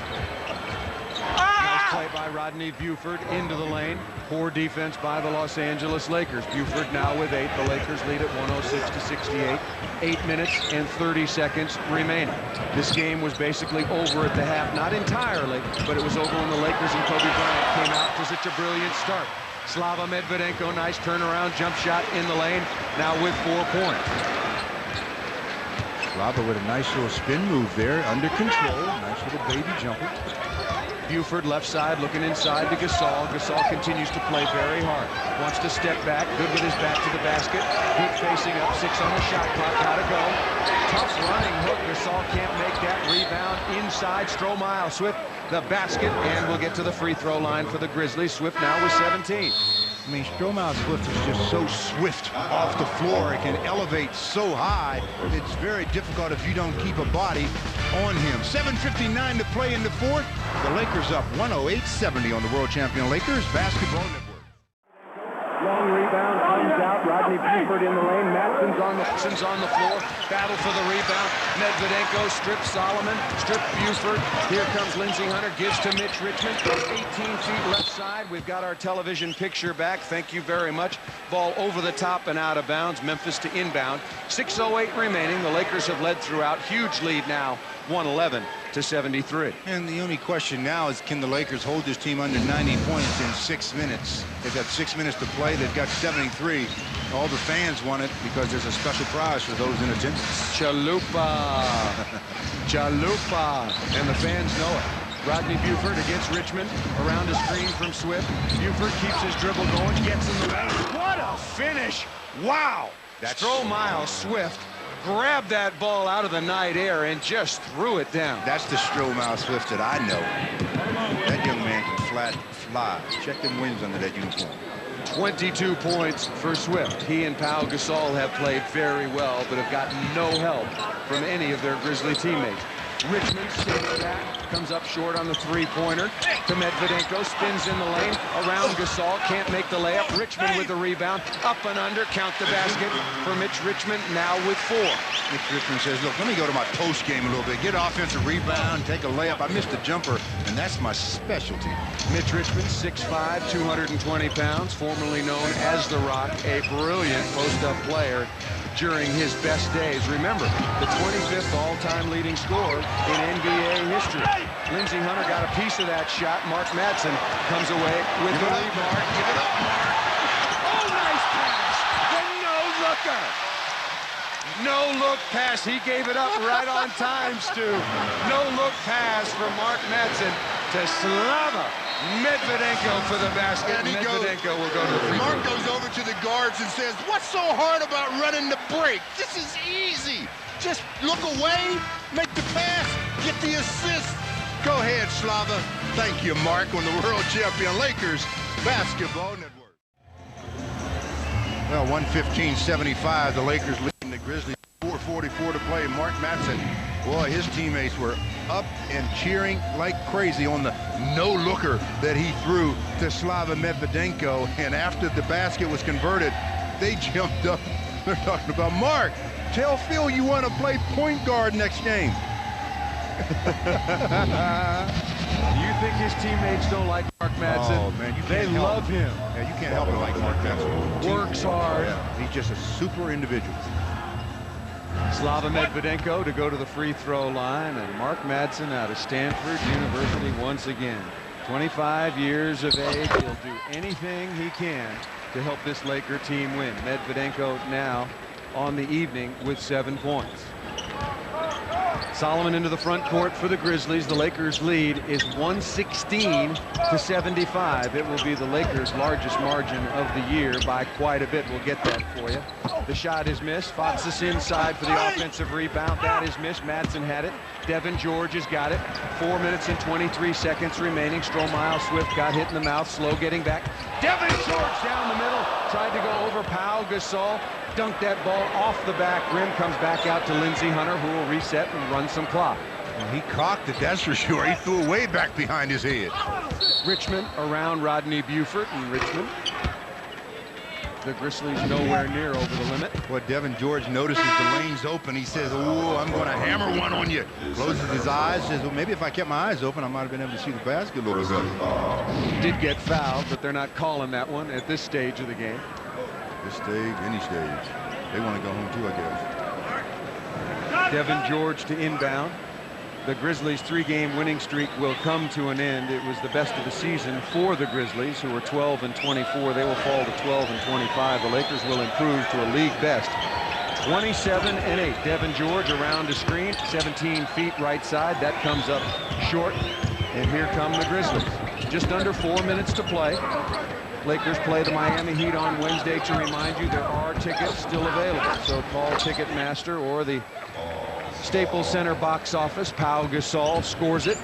Nice play by Rodney Buford into the lane. Poor defense by the Los Angeles Lakers. Buford now with 8. The Lakers lead at 106-68. 8 minutes and 30 seconds remaining. This game was basically over at the half, not entirely, but it was over when the Lakers and Kobe Bryant came out for such a brilliant start. Slava Medvedenko, nice turnaround jump shot in the lane, now with 4 points. Slava with a nice little spin move there, under control, nice little baby jumper. Buford left side looking inside to Gasol. Gasol continues to play very hard. Wants to step back, good with his back to the basket. Good facing up, 6 on the shot clock, gotta go. Tough running hook, Gasol can't make that rebound. Inside, Stromile Swift, the basket, and we'll get to the free throw line for the Grizzlies. Swift now with 17. I mean, Stromile Swift is just so swift off the floor. It can elevate so high. It's very difficult if you don't keep a body on him. 7:59 to play in the fourth. The Lakers up 108-70 on the world champion Lakers Basketball Network. Long rebound comes out. Rodney Buford in the lane. Matson's on the floor. Battle for the rebound. Medvedenko strips Solomon. Strip Buford. Here comes Lindsey Hunter. Gives to Mitch Richmond. 18 feet left side. We've got our television picture back. Thank you very much. Ball over the top and out of bounds. Memphis to inbound. 6:08 remaining. The Lakers have led throughout. Huge lead now. 111-73. And the only question now is, can the Lakers hold this team under 90 points in 6 minutes? They've got 6 minutes to play. They've got 73. All the fans want it because there's a special prize for those in attendance. Chalupa. Chalupa. And the fans know it. Rodney Buford against Richmond. Around a screen from Swift. Buford keeps his dribble going. Gets in the lane. What a finish. Wow. Miles Swift grabbed that ball out of the night air and just threw it down. That's the Miles Swift that I know. That young man can fly. Check them wings under that uniform. 22 points for Swift. He and Pau Gasol have played very well, but have gotten no help from any of their Grizzly teammates. Richmond stands back, comes up short on the three-pointer to Medvedenko, spins in the lane, around Gasol, can't make the layup. Richmond with the rebound, up and under, count the basket for Mitch Richmond, now with 4. Mitch Richmond says, look, let me go to my post game a little bit, get offensive rebound, take a layup. I missed a jumper, and that's my specialty. Mitch Richmond, 6'5", 220 pounds, formerly known as The Rock, a brilliant post-up player during his best days. Remember, the 25th all-time leading scorer in NBA history. Lindsey Hunter got a piece of that shot. Mark Madsen comes away with the rebound. Give it up, Mark. Oh, nice pass. The no-looker. No-look pass. He gave it up right on time, Stu. No-look pass from Mark Madsen to Slava Medvedenko for the basket. And Medvedenko will go to the free throw. Mark goes over to the guards and says, what's so hard about running the break? This is easy. Just look away, make the pass, get the assist. Go ahead, Slava. Thank you, Mark, on the world champion Lakers Basketball Network. Well, 115-75, the Lakers leading the Grizzlies. 4:44 to play. Mark Madsen, boy, his teammates were up and cheering like crazy on the no-looker that he threw to Slava Medvedenko. And after the basket was converted, they jumped up. They're talking about, Mark, tell Phil you want to play point guard next game. You think his teammates don't like Mark Madsen? Oh, man, they love him. Yeah, you can't help but like Mark Madsen. Works hard. Yeah, he's just a super individual. Slava Medvedenko to go to the free throw line, and Mark Madsen out of Stanford University once again. 25 years of age. He'll do anything he can to help this Laker team win. Medvedenko now on the evening with 7 points. Solomon into the front court for the Grizzlies. The Lakers lead is 116-75. It will be the Lakers' largest margin of the year by quite a bit. We'll get that for you. The shot is missed. Fox is inside for the offensive rebound. That is missed. Madsen had it. Devin George has got it. 4 minutes and 23 seconds remaining. Miles Swift got hit in the mouth. Slow getting back. Devin George down the middle. Tried to go over Pau Gasol. Dunked that ball off the back rim. Comes back out to Lindsey Hunter, who will reset and run some clock. Well, he cocked it, that's for sure. He threw it way back behind his head. Richmond around Rodney Buford, and Richmond. The Grizzlies nowhere near over the limit. Well, Devin George notices the lane's open. He says, oh, I'm going to hammer one on you. Closes his eyes, says, well, maybe if I kept my eyes open, I might have been able to see the basket a little bit better. Did get fouled, but they're not calling that one at this stage of the game. This stage, any stage. They want to go home too, I guess. Devin George to inbound. The Grizzlies' 3-game winning streak will come to an end. It was the best of the season for the Grizzlies, who were 12-24. They will fall to 12-25. The Lakers will improve to a league best 27-8. Devin George around the screen, 17 feet right side. That comes up short. And here come the Grizzlies. Just under 4 minutes to play. Lakers play the Miami Heat on Wednesday. To remind you, there are tickets still available. So call Ticketmaster or the Staples Center box office. Pau Gasol scores it.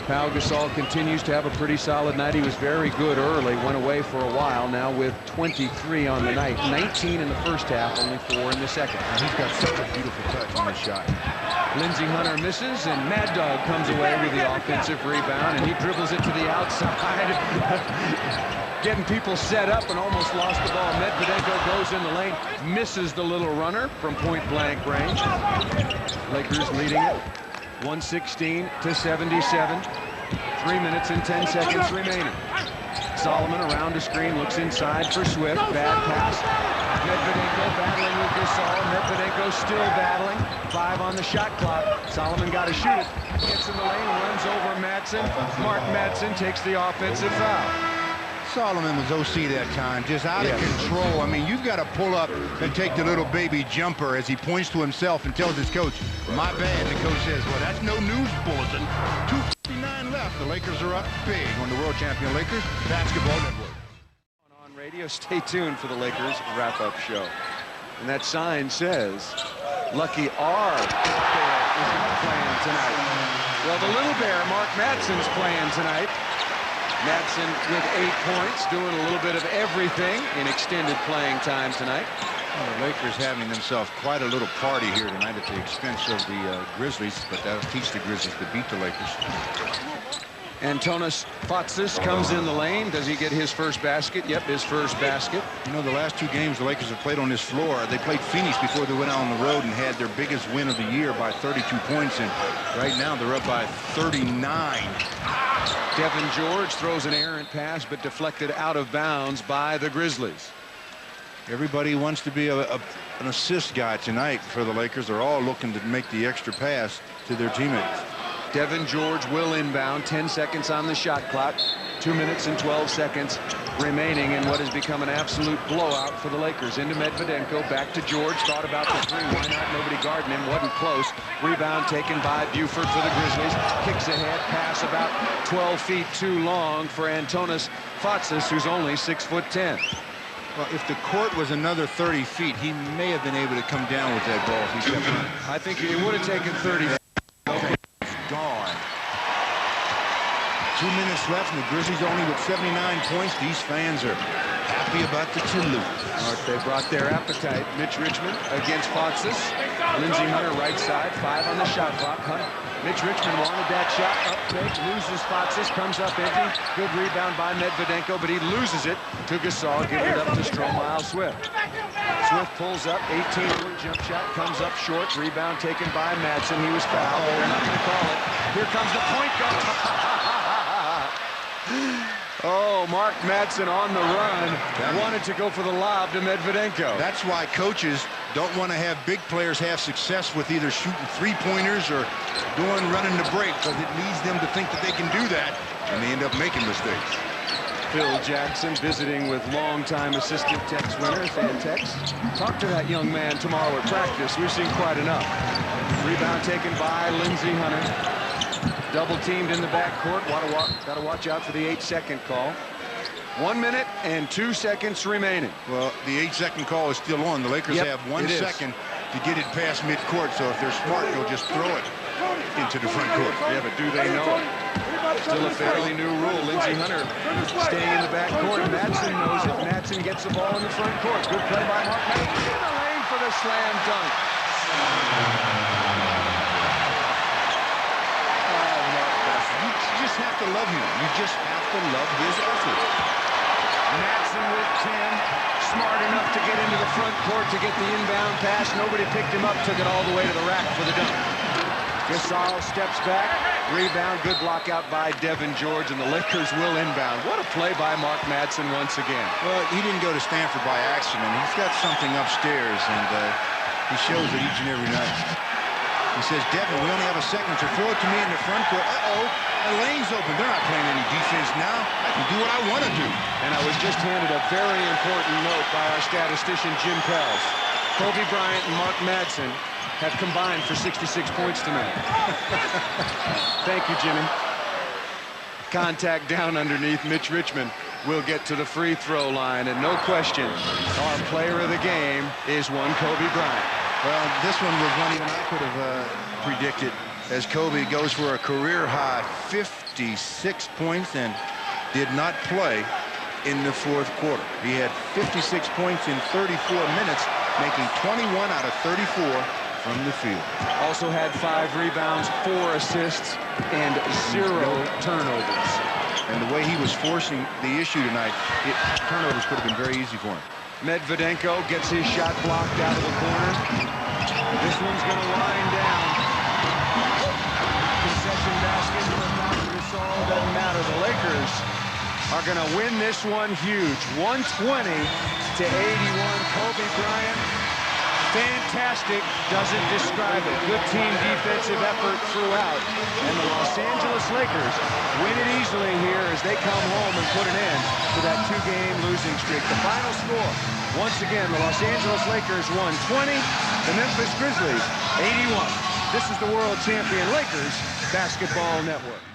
Pau Gasol continues to have a pretty solid night. He was very good early, went away for a while, now with 23 on the night. 19 in the first half, only 4 in the second. And he's got such a beautiful touch on his shot. Lindsey Hunter misses, and Mad Dog comes away with the offensive rebound, and he dribbles it to the outside. getting people set up and almost lost the ball. Medvedenko goes in the lane, misses the little runner from point-blank range. Lakers leading it 116 to 77. 3 minutes and 10 seconds remaining. Solomon around the screen, looks inside for Swift. Bad pass. Medvedenko battling with Gasol. Medvedenko still battling. 5 on the shot clock. Solomon got to shoot it. Gets in the lane, runs over Madsen. Mark Madsen takes the offensive foul. Solomon was OC that time, just out of control. I mean, you've got to pull up and take the little baby jumper as he points to himself and tells his coach, "My bad." The coach says, "Well, that's no news bulletin." 2:59 left. The Lakers are up big on the world champion Lakers Basketball Network. On radio, stay tuned for the Lakers wrap-up show. And that sign says, "Lucky R Bear isn't playing tonight." Well, the little bear, Mark Madsen's playing tonight. Madsen with 8 points, doing a little bit of everything in extended playing time tonight. Well, the Lakers having themselves quite a little party here tonight at the expense of the Grizzlies, but that'll teach the Grizzlies to beat the Lakers. Antonis Fatsis comes in the lane. Does he get his first basket? Yep, his first basket. You know, the last 2 games the Lakers have played on this floor, they played Phoenix before they went out on the road and had their biggest win of the year by 32 points, and right now they're up by 39. Devin George throws an errant pass, but deflected out of bounds by the Grizzlies. Everybody wants to be an assist guy tonight for the Lakers. They're all looking to make the extra pass to their teammates. Devin George will inbound. 10 seconds on the shot clock. 2 minutes and 12 seconds remaining in what has become an absolute blowout for the Lakers. Into Medvedenko, back to George. Thought about the 3. Why not? Nobody guarding him. Wasn't close. Rebound taken by Buford for the Grizzlies. Kicks ahead. Pass about 12 feet too long for Antonis Fatsis, who's only 6'10". Well, if the court was another 30 feet, he may have been able to come down with that ball if he kept it. I think it would have taken 30 feet. Gone. 2 minutes left, and the Grizzlies only with 79 points. These fans are happy about the Toulouse. They brought their appetite. Mitch Richmond against Fatsis. Lindsey Hunter right side. 5 on the shot clock. Mitch Richmond wanted that shot. Up fake, loses Fatsis, comes up empty. Good rebound by Medvedenko, but he loses it to Gasol. Give it up to Stromile Swift. Swift pulls up, 18-foot jump shot, comes up short. Rebound taken by Madsen. He was fouled. They're not going to call it. Here comes the point guard. Oh, Mark Madsen on the run. Wanted to go for the lob to Medvedenko. That's why coaches don't want to have big players have success with either shooting 3-pointers or running the break, because it leads them to think that they can do that, and they end up making mistakes. Phil Jackson visiting with longtime assistant Tex winner, Fantex. Talk to that young man tomorrow at practice. We've seen quite enough. Rebound taken by Lindsey Hunter. Double teamed in the backcourt. Got to watch out for the 8-second call. 1 minute and 2 seconds remaining. Well, the 8-second call is still on. The Lakers have 1 second to get it past midcourt, so if they're smart, they'll just throw it into the front court. Yeah, but do they know it? Still a fairly new rule. Lindsey Hunter staying in the backcourt. Madsen knows it. Madsen gets the ball in the front court. Good play by Mark Madsen. In the lane for the slam dunk. You just have to love him. You just have to love his effort. Madsen with 10. Smart enough to get into the front court to get the inbound pass. Nobody picked him up. Took it all the way to the rack for the dunk. Gasol steps back. Rebound. Good block out by Devin George, and the Lakers will inbound. What a play by Mark Madsen once again. Well, he didn't go to Stanford by accident. He's got something upstairs, and he shows it each and every night. He says, "Devin, we only have a second, so throw it to me in the front court." Uh-oh, the lane's open. They're not playing any defense now. I can do what I want to do. And I was just handed a very important note by our statistician, Jim Pels. Kobe Bryant and Mark Madsen have combined for 66 points tonight. Thank you, Jimmy. Contact down underneath. Mitch Richmond will get to the free throw line, and no question, our player of the game is one Kobe Bryant. Well, this one was one even I could have predicted, as Kobe goes for a career-high 56 points and did not play in the fourth quarter. He had 56 points in 34 minutes, making 21 out of 34 from the field. Also had 5 rebounds, 4 assists, and 0 turnovers. And the way he was forcing the issue tonight, turnovers could have been very easy for him. Medvedenko gets his shot blocked out of the corner. This one's going to wind down. Concession basket for Pau Gasol. Doesn't matter. The Lakers are going to win this one huge. 120 to 81. Kobe Bryant. Fantastic, doesn't describe it. Good team defensive effort throughout. And the Los Angeles Lakers win it easily here as they come home and put an end to that two-game losing streak. The final score, once again, the Los Angeles Lakers won 20, the Memphis Grizzlies 81. This is the world champion Lakers Basketball Network.